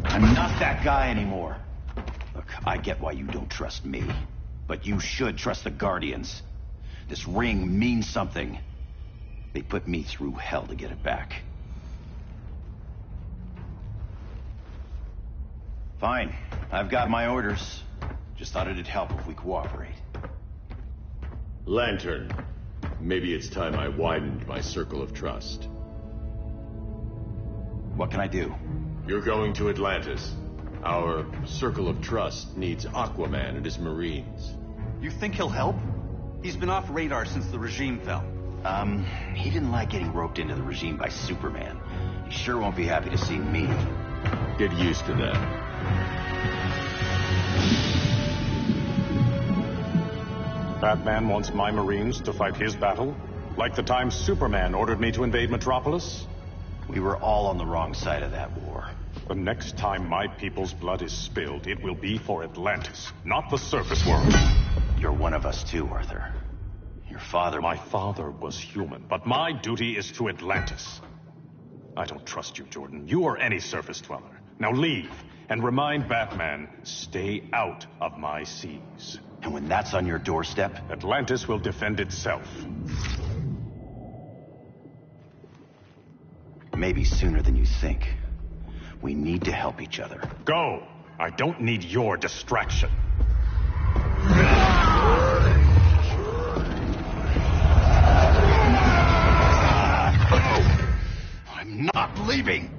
I'm not that guy anymore. Look, I get why you don't trust me. But you should trust the Guardians. This ring means something. They put me through hell to get it back. Fine. I've got my orders. Just thought it'd help if we cooperate.
Lantern. Maybe it's time I widened my circle of trust.
What can I do?
You're going to Atlantis. Our circle of trust needs Aquaman and his Marines.
You think he'll help? He's been off radar since the regime fell.
He didn't like getting roped into the regime by Superman. He sure won't be happy to see me.
Get used to that.
Batman wants my Marines to fight his battle? Like the time Superman ordered me to invade Metropolis?
We were all on the wrong side of that war.
The next time my people's blood is spilled, it will be for Atlantis, not the surface world.
You're one of us too, Arthur. Your father...
My father was human, but my duty is to Atlantis. I don't trust you, Jordan. You or any surface dweller. Now leave, and remind Batman, stay out of my seas.
And when that's on your doorstep...
Atlantis will defend itself.
Maybe sooner than you think. We need to help each other.
Go! I don't need your distraction.
I'm not leaving!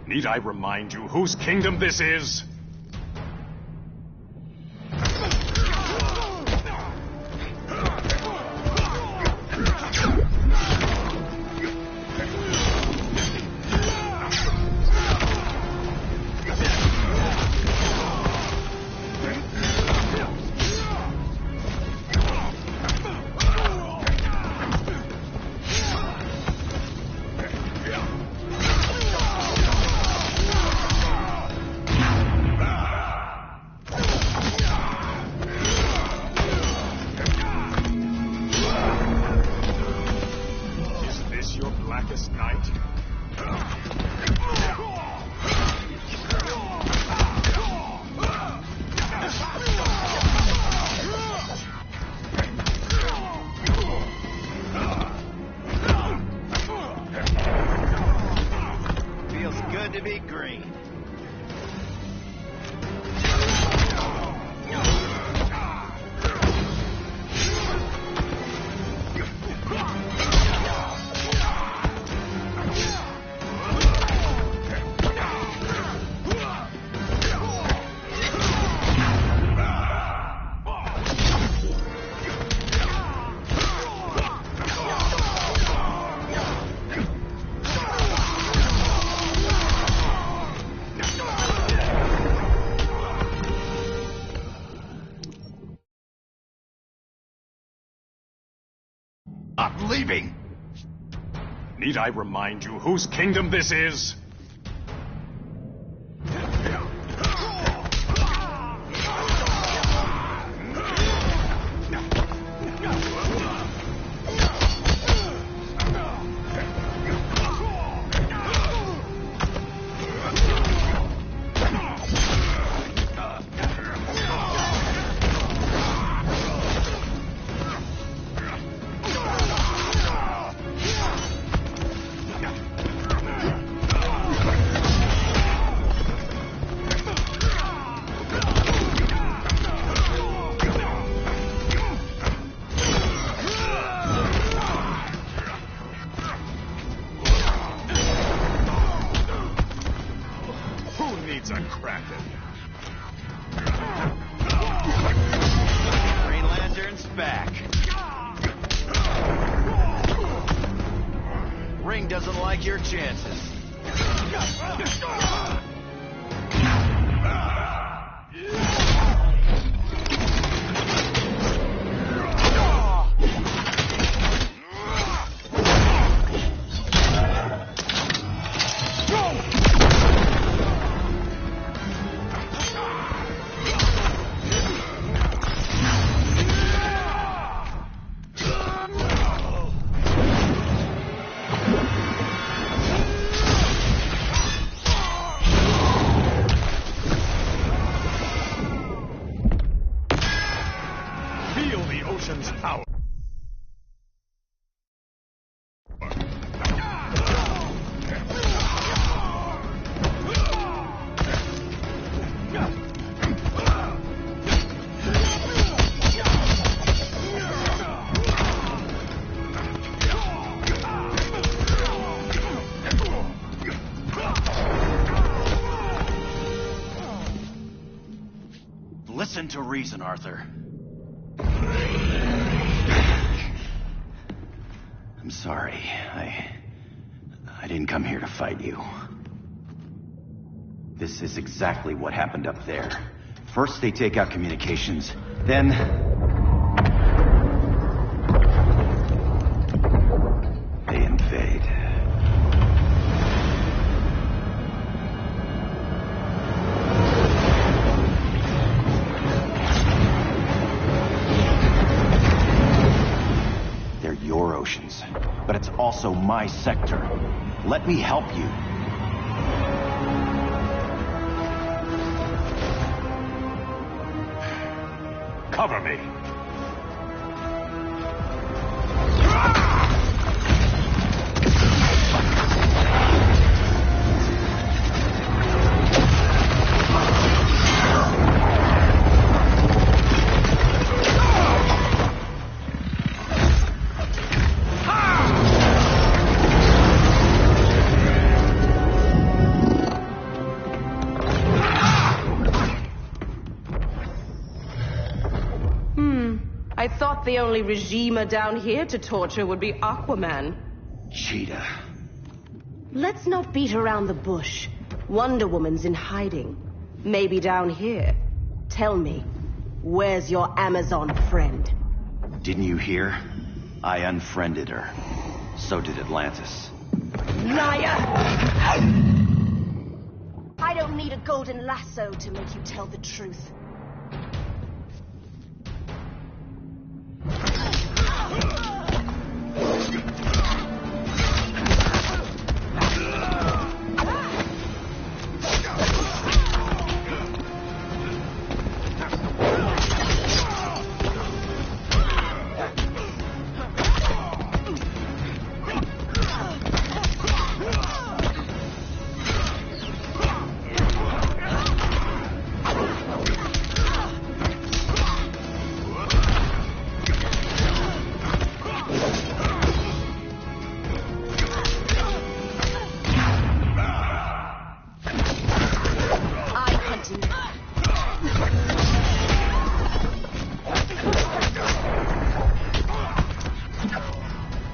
Need I remind you whose kingdom this is?
Not leaving!
Need I remind you whose kingdom this is?
nation's power.
Listen to reason, Arthur. I'm sorry. I didn't come here to fight you. This is exactly what happened up there. First they take out communications, then... they invade. Your oceans, but it's also my sector. Let me help you.
Cover me.
I thought the only regimer down here to torture would be Aquaman.
Cheetah.
Let's not beat around the bush. Wonder Woman's in hiding. Maybe down here. Tell me, where's your Amazon friend?
Didn't you hear? I unfriended her. So did Atlantis.
Liar! I don't need a golden lasso to make you tell the truth.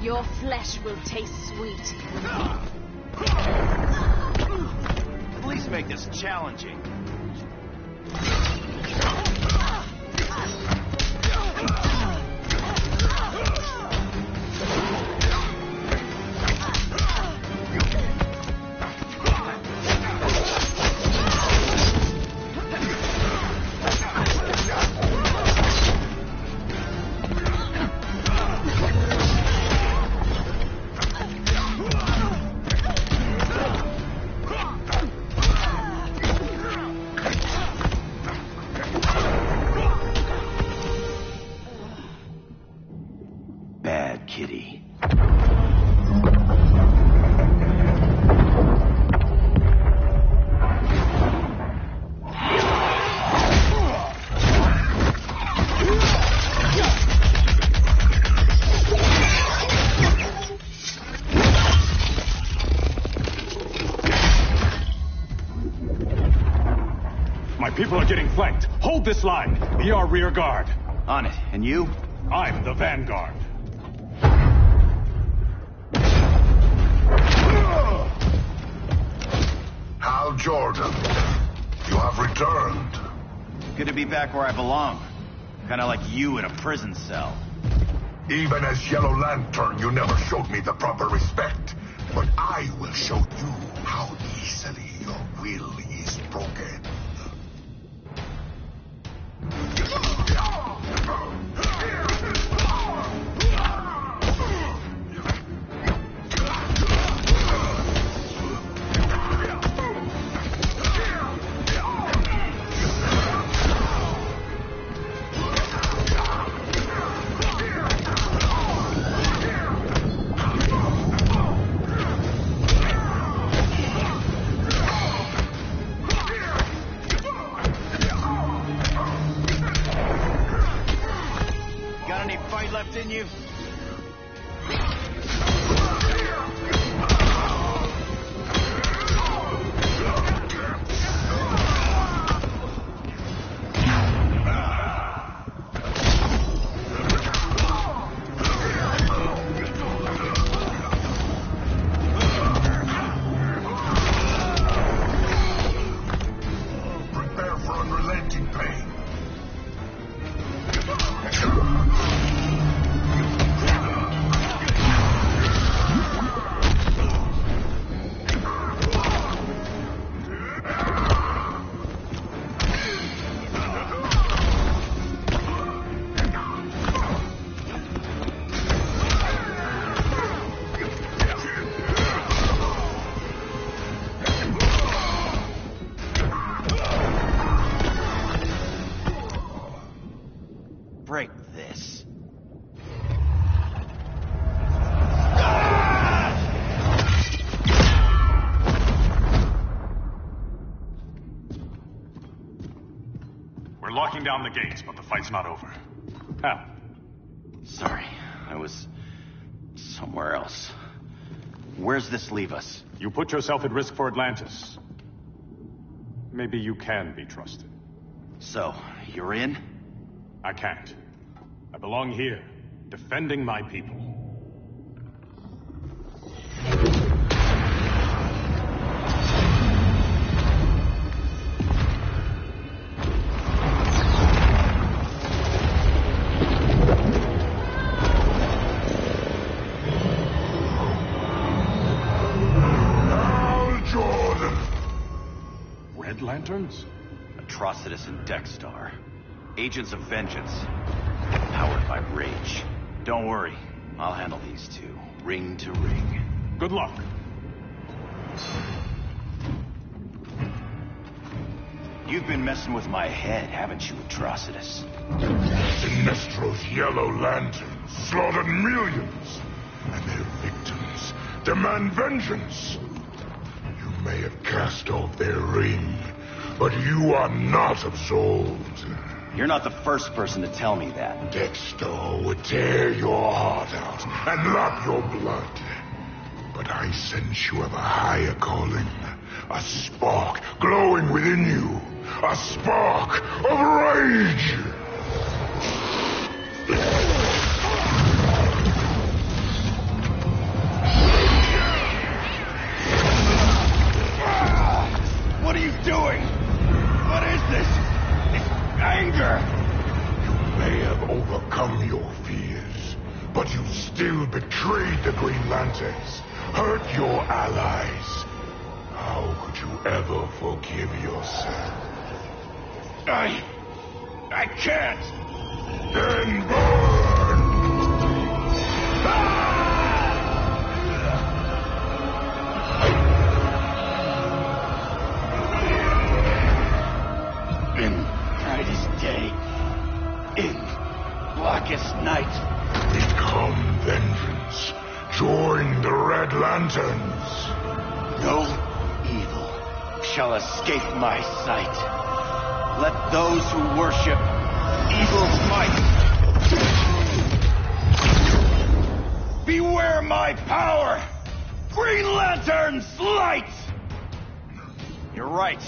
Your flesh will taste sweet.
Please make this challenging. Bad kitty.
My people are getting flanked. Hold this line. Be our rear guard.
On it. And you?
I'm the vanguard.
Hal Jordan, you have returned.
Good to be back where I belong. Kind of like you in a prison cell.
Even as Yellow Lantern, you never showed me the proper respect. But I will show you how easily your will is broken.
left in you?
Prepare for unrelenting pain.
Break this.
We're locking down the gates, but the fight's not over. How?
Sorry, I was somewhere else. Where's this leave us?
You put yourself at risk for Atlantis. Maybe you can be trusted.
So, you're in?
I can't. I belong here, defending my people. Red Lanterns?
Atrocitus and Dexstar. Agents of Vengeance. Powered by rage. Don't worry, I'll handle these two, ring to ring.
Good luck.
You've been messing with my head, haven't you, Atrocitus?
Sinestro's yellow lanterns slaughtered millions, and their victims demand vengeance. You may have cast off their ring, but you are not absolved.
You're not the first person to tell me that.
Dexter would tear your heart out and lap your blood. But I sense you have a higher calling. A spark glowing within you. A spark of rage!
What are you doing? What is this? Anger!
You may have overcome your fears, but you still betrayed the Green Lanterns, hurt your allies. How could you ever forgive yourself?
I can't!
Then burn!
In brightest day, in blackest night.
Become vengeance. Join the Red Lanterns.
No evil shall escape my sight. Let those who worship evil's might beware my power! Green Lantern's light!
You're right.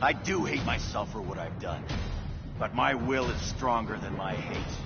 I do hate myself for what I've done. But my will is stronger than my hate.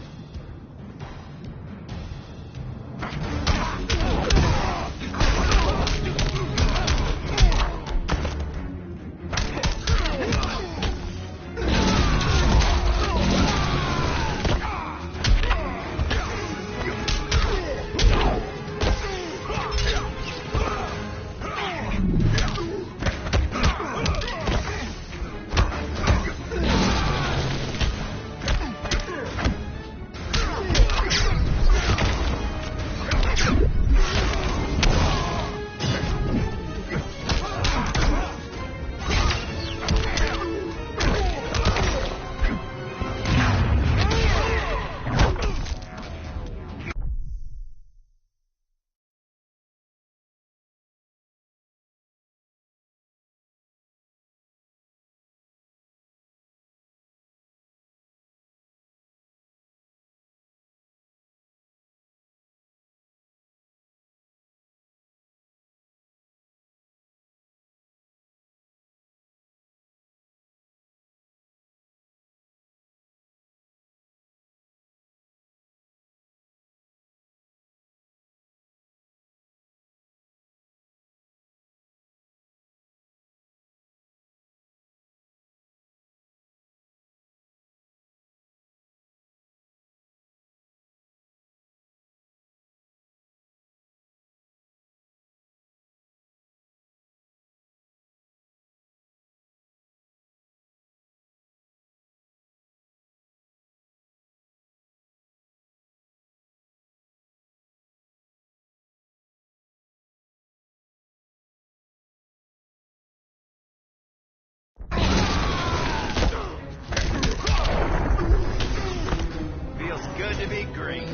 good to be green.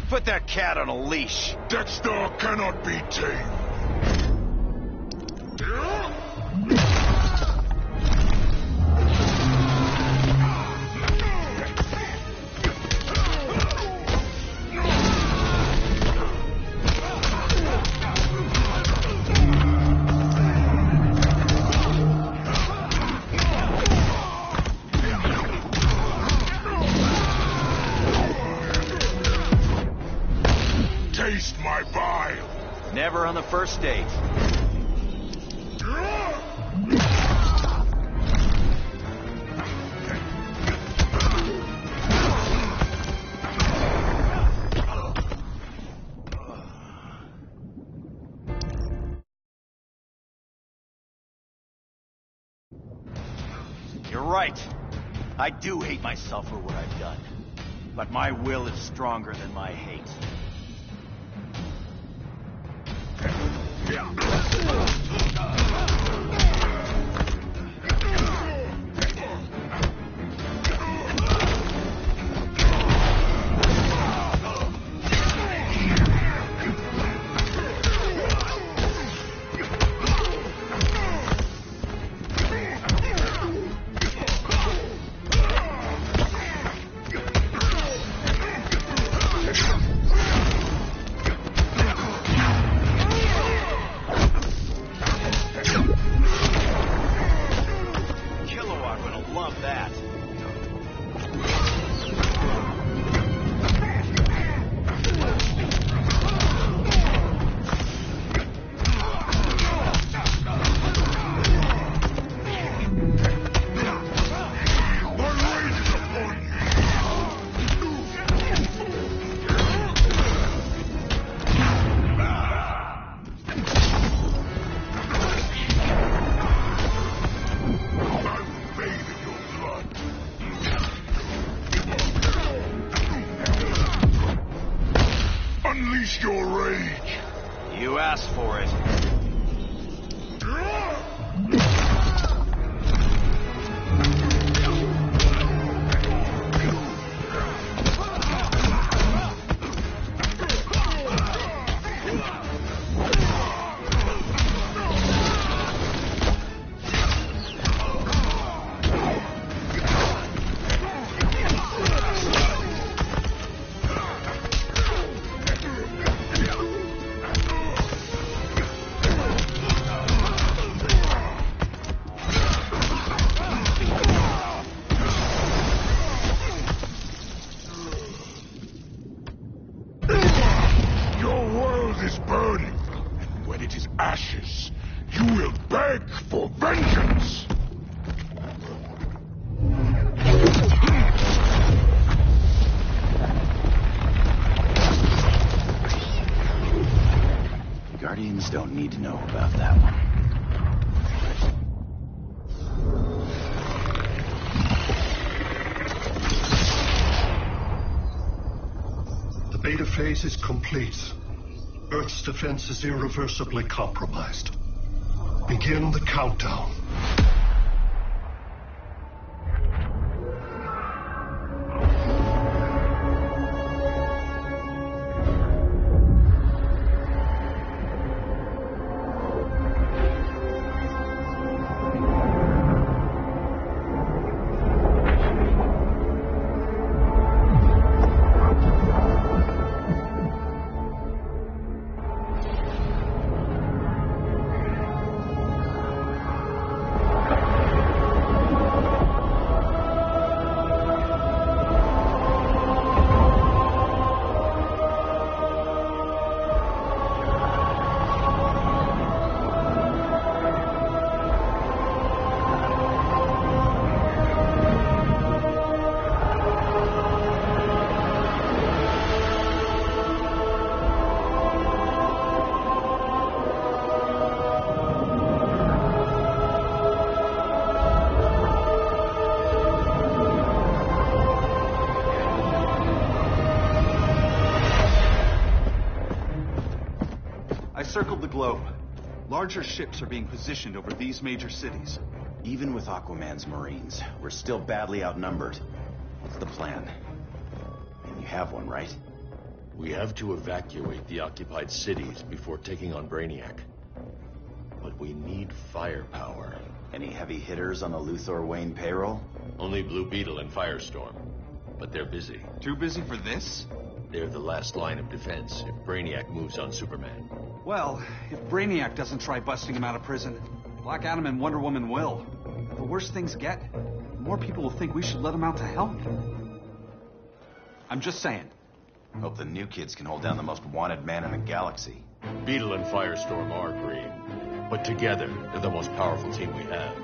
Put that cat on a leash.
Dexter cannot be tamed. Taste my bile.
Never on the first date. You're right. I do hate myself for what I've done. But my will is stronger than my hate. Unleash your rage. You asked for it.
Is burning, and when it is ashes, you will beg for vengeance.
Guardians don't need to know about that one.
The beta phase is complete. Earth's defense is irreversibly compromised. Begin the countdown.
circled the globe. Larger ships are being positioned over these major cities.
Even with Aquaman's Marines, we're still badly outnumbered. What's the plan? And you have one, right?
We have to evacuate the occupied cities before taking on Brainiac. But we need firepower.
Any heavy hitters on the Luthor Wayne payroll?
Only Blue Beetle and Firestorm. But they're busy.
Too busy for this?
They're the last line of defense if Brainiac moves on Superman.
Well, if Brainiac doesn't try busting him out of prison, Black Adam and Wonder Woman will. The worse things get, the more people will think we should let him out to help. I'm just saying.
Hope the new kids can hold down the most wanted man in the galaxy.
Beetle and Firestorm are green, but together, they're the most powerful team we have.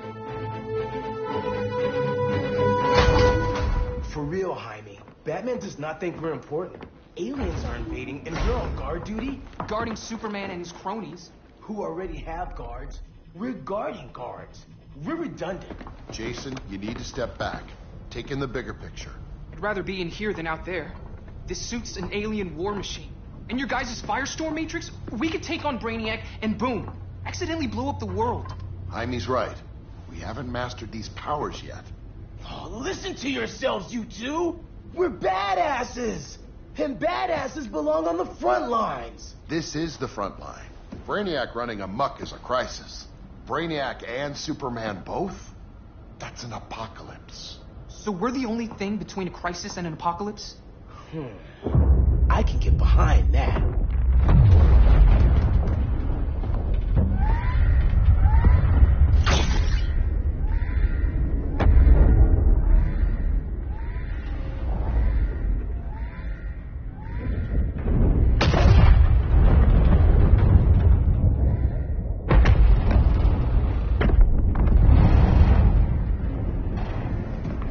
For real, Jaime. Batman does not think we're important. Aliens are invading, and we're on guard duty?
Guarding Superman and his cronies.
Who already have guards. We're guarding guards. We're redundant.
Jason, you need to step back. Take in the bigger picture.
I'd rather be in here than out there. This suit's an alien war machine. And your guys' Firestorm Matrix, we could take on Brainiac and boom, accidentally blow up the world.
Jaime's right. We haven't mastered these powers yet.
Oh, listen to yourselves, you two! We're badasses! And badasses belong on the front lines!
This is the front line. Brainiac running amok is a crisis. Brainiac and Superman both? That's an apocalypse.
So we're the only thing between a crisis and an apocalypse?
I can get behind that.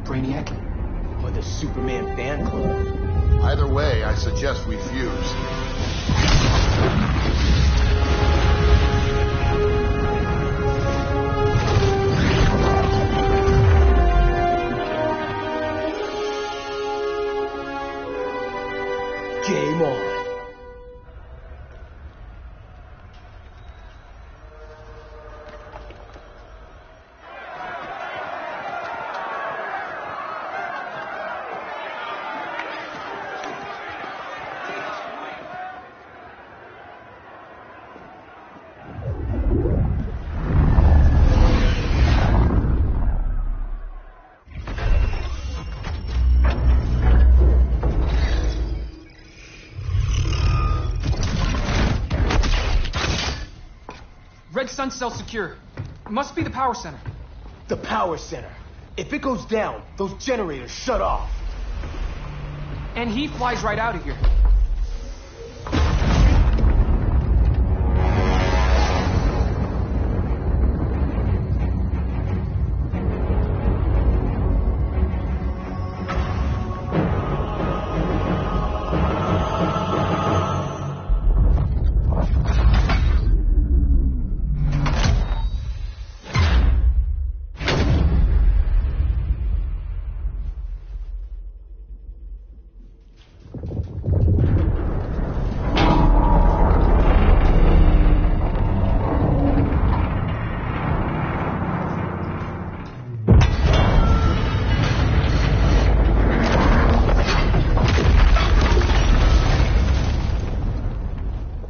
Brainiac?
Or the Superman fan club?
Either way, I suggest we fuse.
Game on.
Red Sun cell secure. It must be the power center.
The power center. If it goes down, those generators shut off.
And he flies right out of here.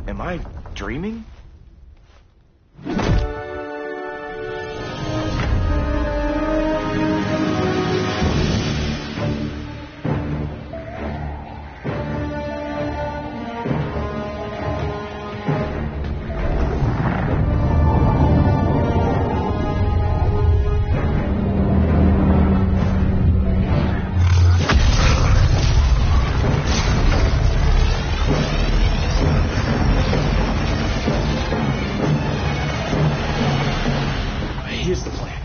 Am I dreaming? Here's the plan.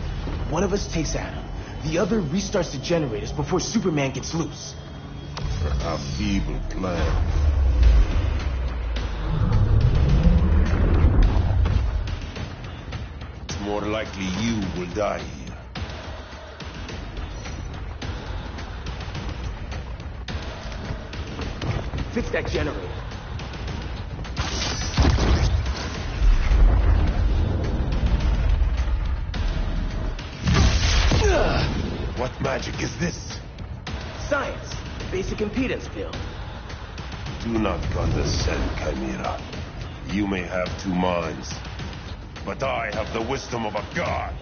One of us takes Adam. The other restarts the generators before Superman gets loose.
A feeble plan. It's more likely you will die here.
Fix that generator. magic is this?
Science. Basic impedance field.
Do not condescend, Chimera. You may have two minds, but I have the wisdom of a god.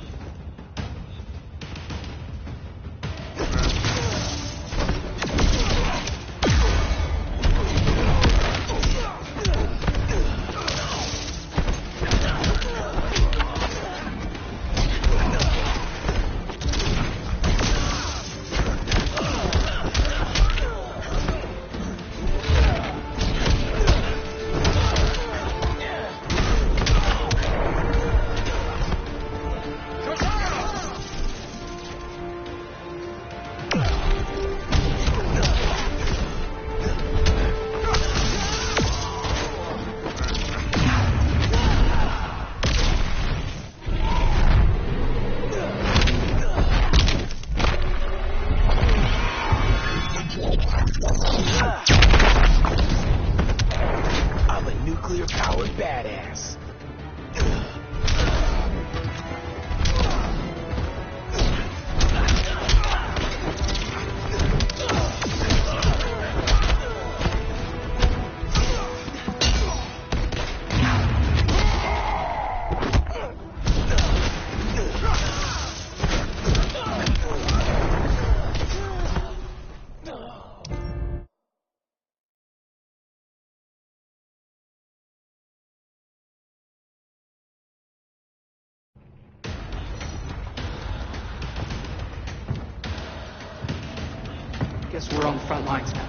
Guess we're on the front lines now.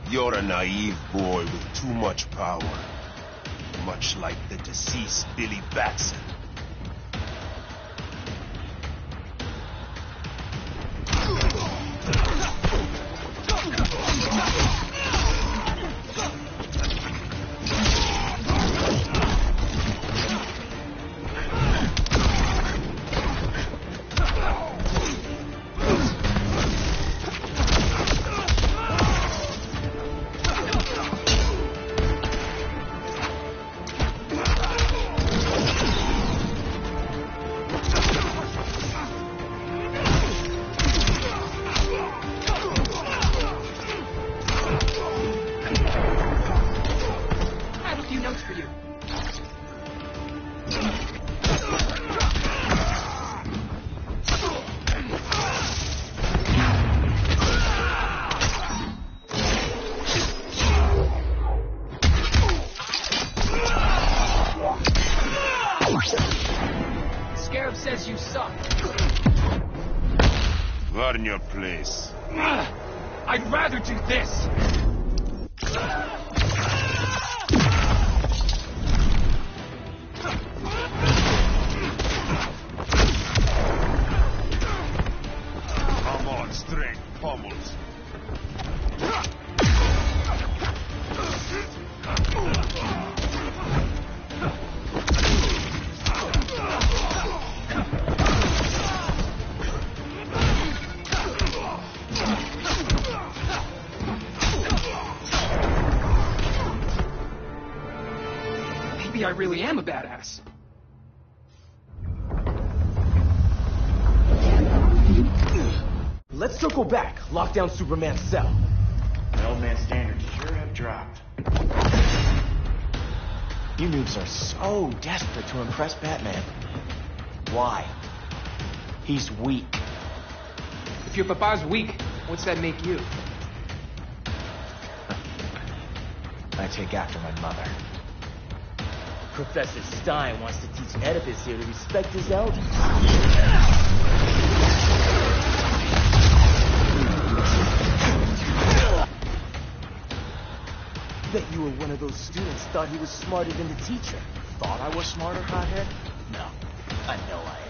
You're a naive boy with too much power. Much like the deceased Billy Batson. In your place.
I'd rather do this.
Come on, strength pummels.
I really am a badass.
Let's circle back. Lock down Superman's cell. The old man's standards sure have dropped. You noobs are so desperate to impress Batman. Why? He's weak.
If your papa's weak, what's that make you?
I take after my mother. Professor Stein wants to teach Oedipus here to respect his elders. Bet you were one of those students thought he was smarter than the teacher. Thought I was smarter, hothead? No, I know I am.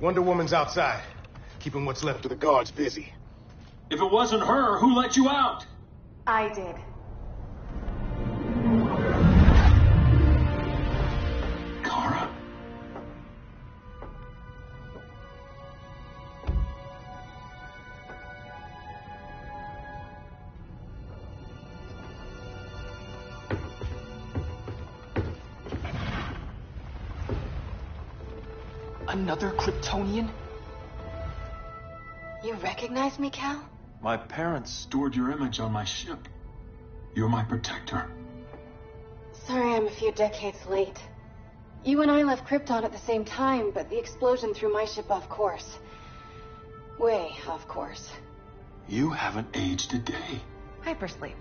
Wonder Woman's outside, keeping what's left of the guards busy.
If it wasn't her, who let you out?
I did.
Kara?
Another Kryptonian?
You recognize me, Cal?
My parents stored your image on my ship. You're my protector.
Sorry I'm a few decades late. You and I left Krypton at the same time, but the explosion threw my ship off course. Way off course.
You haven't aged a day.
Hypersleep.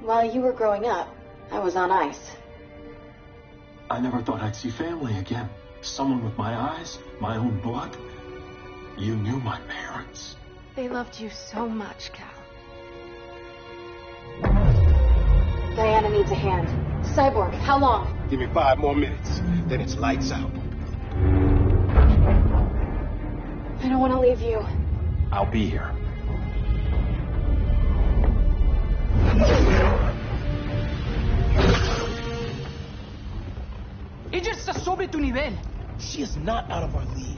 While you were growing up, I was on ice.
I never thought I'd see family again. Someone with my eyes, my own blood. You knew my parents.
They loved you so much, Cal. Diana needs a hand. Cyborg, how long?
Give me 5 more minutes, then it's lights out.
I don't want to leave you.
I'll be here.
Ella está sobre tu nivel.
She is not out of our league.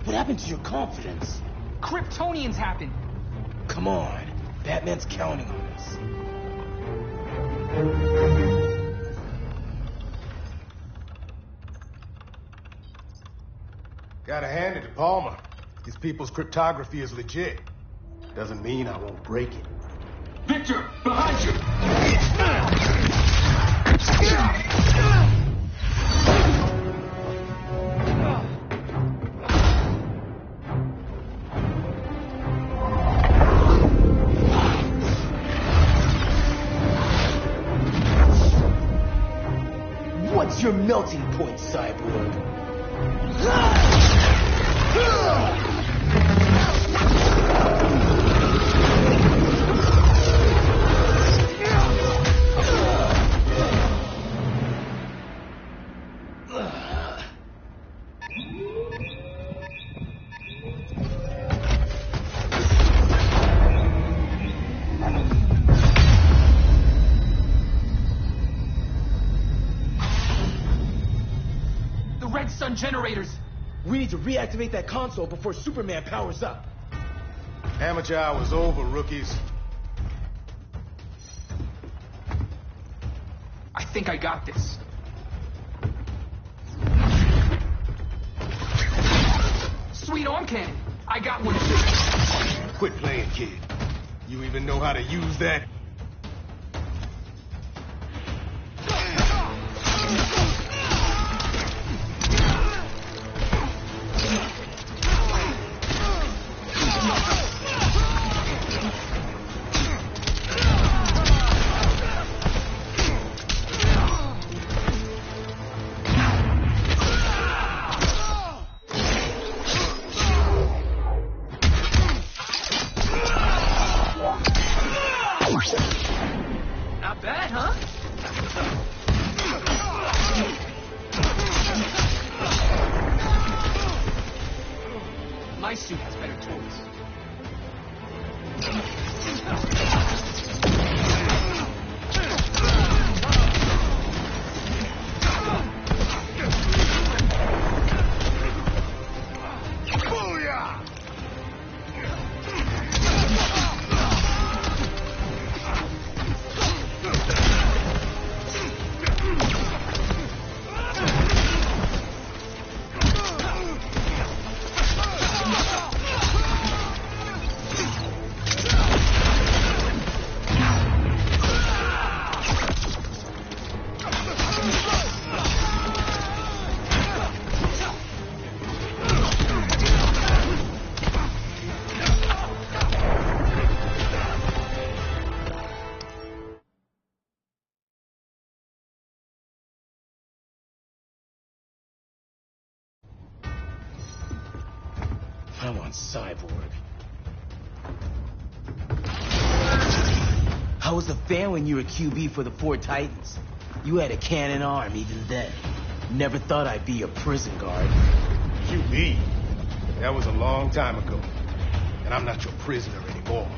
What happened to your confidence?
Kryptonians happen.
Come on. Batman's counting on us.
Gotta hand it to Palmer. These people's cryptography is legit. Doesn't mean I won't break it.
Victor, behind you!
What's your melting point, Cyborg?
Generators.
We need to reactivate that console before Superman powers up.
Amateur hour's over, rookies.
I think I got this. Sweet arm cannon. I got one too.
Quit playing, kid. You even know how to use that?
Not bad, huh? My suit has better tools.
I want Cyborg. I was a fan when you were QB for the 4 Titans. You had a cannon arm even then. Never thought I'd be a prison guard.
QB? That was a long time ago. And I'm not your prisoner anymore.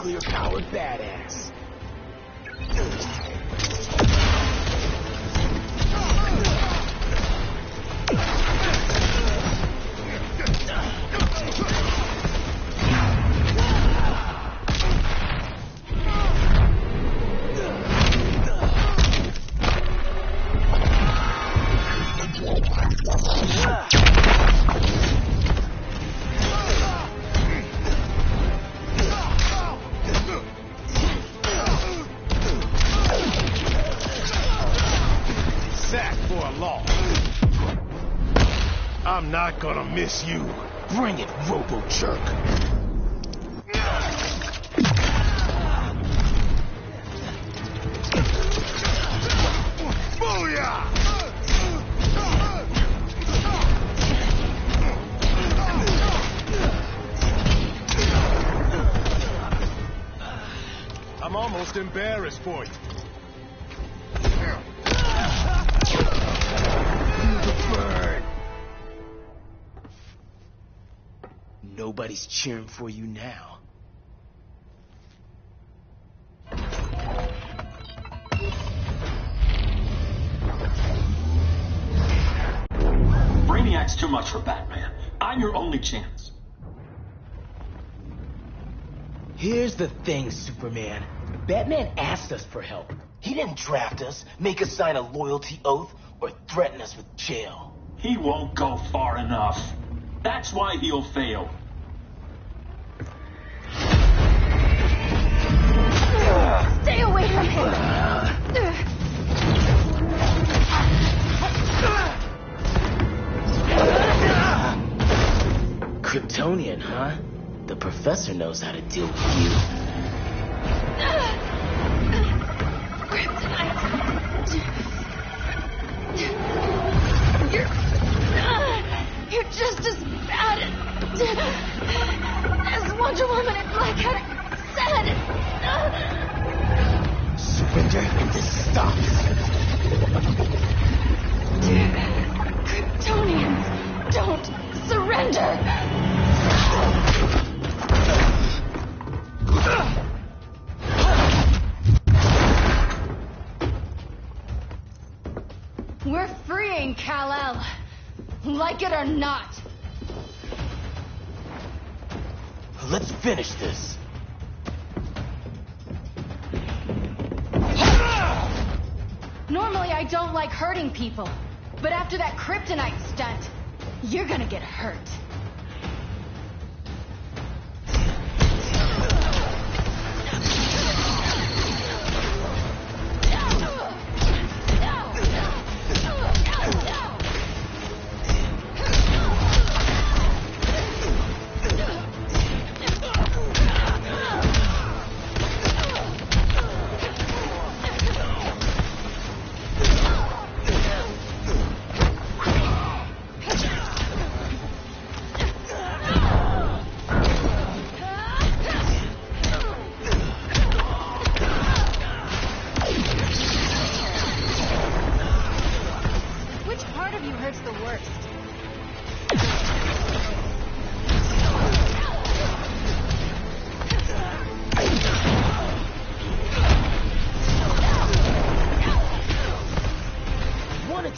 nuclear-powered badass.
I'm not gonna miss you.
Bring it, Robo-Jerk.
Booyah! I'm almost embarrassed for you.
Nobody's cheering for you now.
Brainiac's too much for Batman. I'm your only chance.
Here's the thing, Superman. Batman asked us for help. He didn't draft us, make us sign a loyalty oath, or threaten us with jail.
He won't go far enough. That's why he'll fail.
Stay away from him!
Kryptonian, huh? The professor knows how to deal with you.
You're just as bad as Wonder Woman and Black Adam said.
Surrender and this stops.
Kryptonians don't surrender. We're freeing Kal-El, like it or not.
Let's finish this.
Normally, I don't like hurting people. But after that kryptonite stunt, you're gonna get hurt.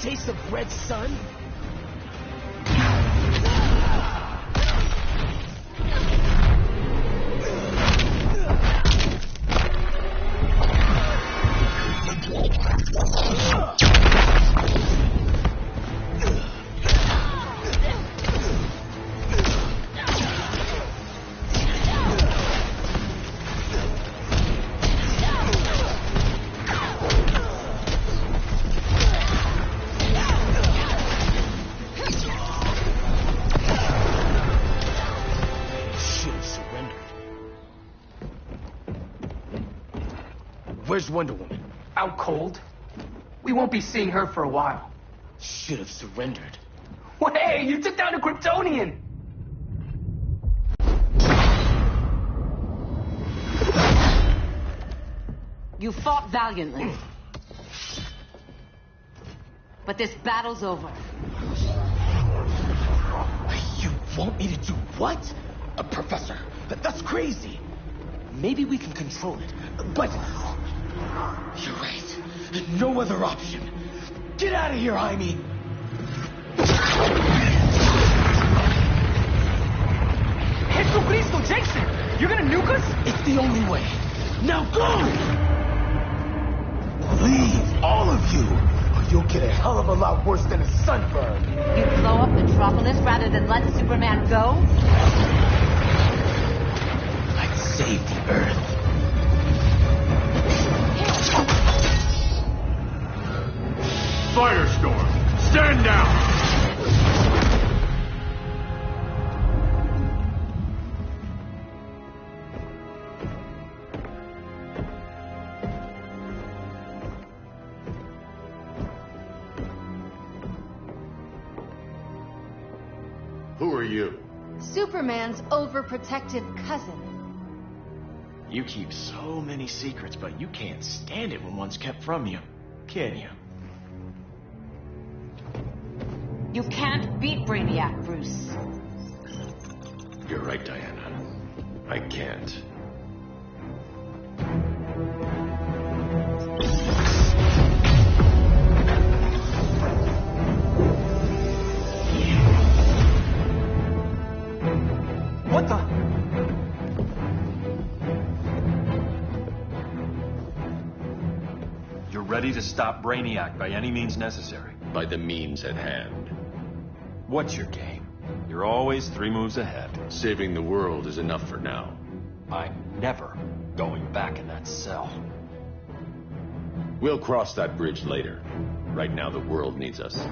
Taste the bread, son? Where's Wonder Woman?
Out cold. We won't be seeing her for a while.
Should have surrendered.
Hey, you took down a Kryptonian!
You fought valiantly. But this battle's over.
You want me to do what? Professor, that's crazy. Maybe we can control it, but... You're right. No other option. Get out of here, Jaime!
Jesucristo, Jason! You're gonna nuke us?
It's the only way. Now go! Leave, all of you, or you'll get a hell of a lot worse than a sunburn.
You blow up Metropolis rather than let Superman go?
I'd save the Earth.
Firestorm, stand down!
Who are you?
Superman's overprotective cousin.
You keep so many secrets, but you can't stand it when one's kept from you, can you?
You can't beat Brainiac, Bruce.
You're right, Diana. I can't.
What the? You're ready to stop Brainiac by any means necessary.
By the means at hand.
What's your game? You're always 3 moves ahead.
Saving the world is enough for now.
I'm never going back in that cell.
We'll cross that bridge later. Right now, the world needs us.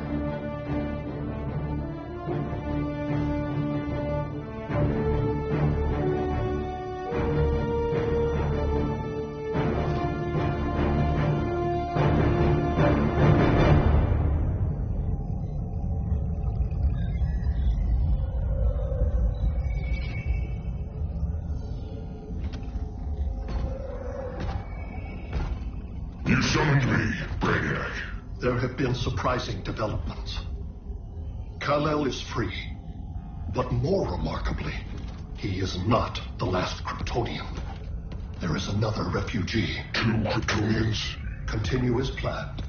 You summoned me, Brainiac.
There have been surprising developments. Kal-El is free, but more remarkably, he is not the last Kryptonian. There is another refugee.
2 Kryptonians?
Continue as planned.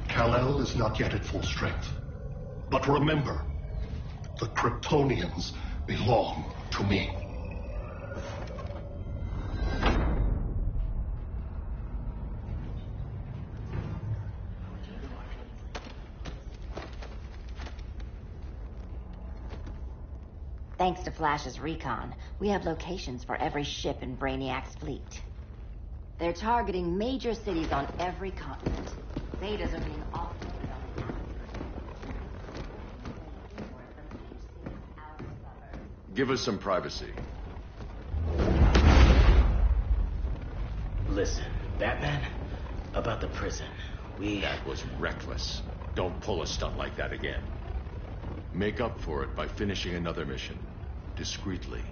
Kal-El is not yet at full strength. But remember, the Kryptonians belong to me.
Thanks to Flash's recon, we have locations for every ship in Brainiac's fleet. They're targeting major cities on every continent. Zetas are being offloaded on the
Give us some privacy.
Listen, Batman, about the prison,
That was reckless. Don't pull a stunt like that again. Make up for it by finishing another mission. Discreetly.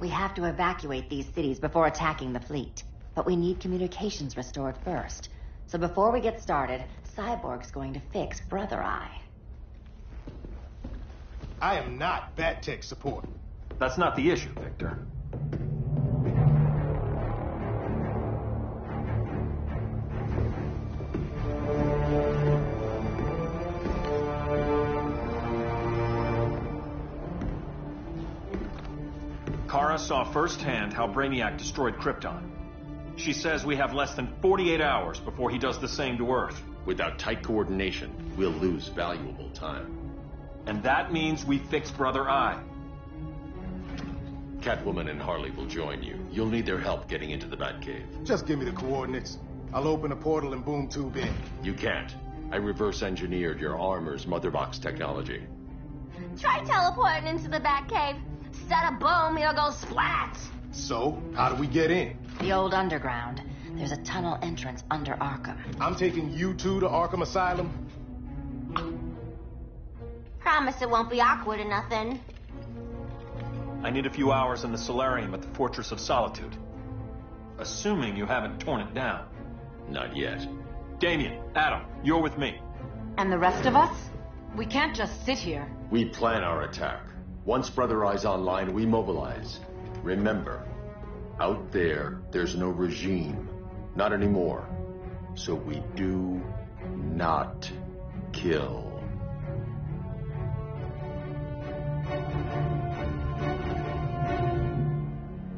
We have to evacuate these cities before attacking the fleet. But we need communications restored first. So before we get started, Cyborg's going to fix Brother Eye.
I am not Bat Tech support.
That's not the issue, Victor. Kara saw firsthand how Brainiac destroyed Krypton. She says we have less than 48 hours before he does the same to Earth.
Without tight coordination, we'll lose valuable time.
And that means we fix Brother Eye.
Catwoman and Harley will join you. You'll need their help getting into the Batcave.
Just give me the coordinates. I'll open a portal and boom tube in.
You can't. I reverse engineered your armor's mother box technology.
Try teleporting into the Batcave. Instead of boom, you'll go splat.
So, how do we get in?
The old underground. There's a tunnel entrance under Arkham.
I'm taking you two to Arkham Asylum.
Promise it won't be awkward or nothing.
I need a few hours in the solarium at the Fortress of Solitude. Assuming you haven't torn it down.
Not yet.
Damien, Adam, you're with me.
And the rest of us? We can't just sit here.
We plan our attack. Once Brother Eye's online, we mobilize. Remember, out there, there's no regime. Not anymore. So we do not kill.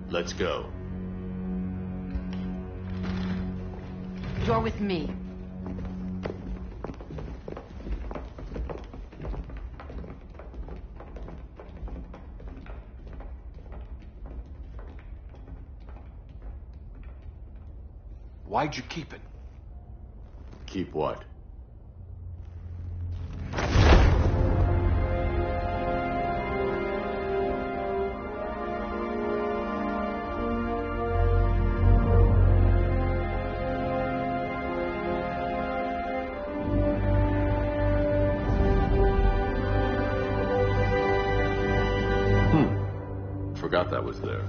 Let's go.
You're with me.
Why'd you keep it?
Keep what? Forgot that was there.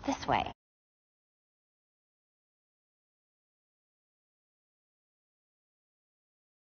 This way.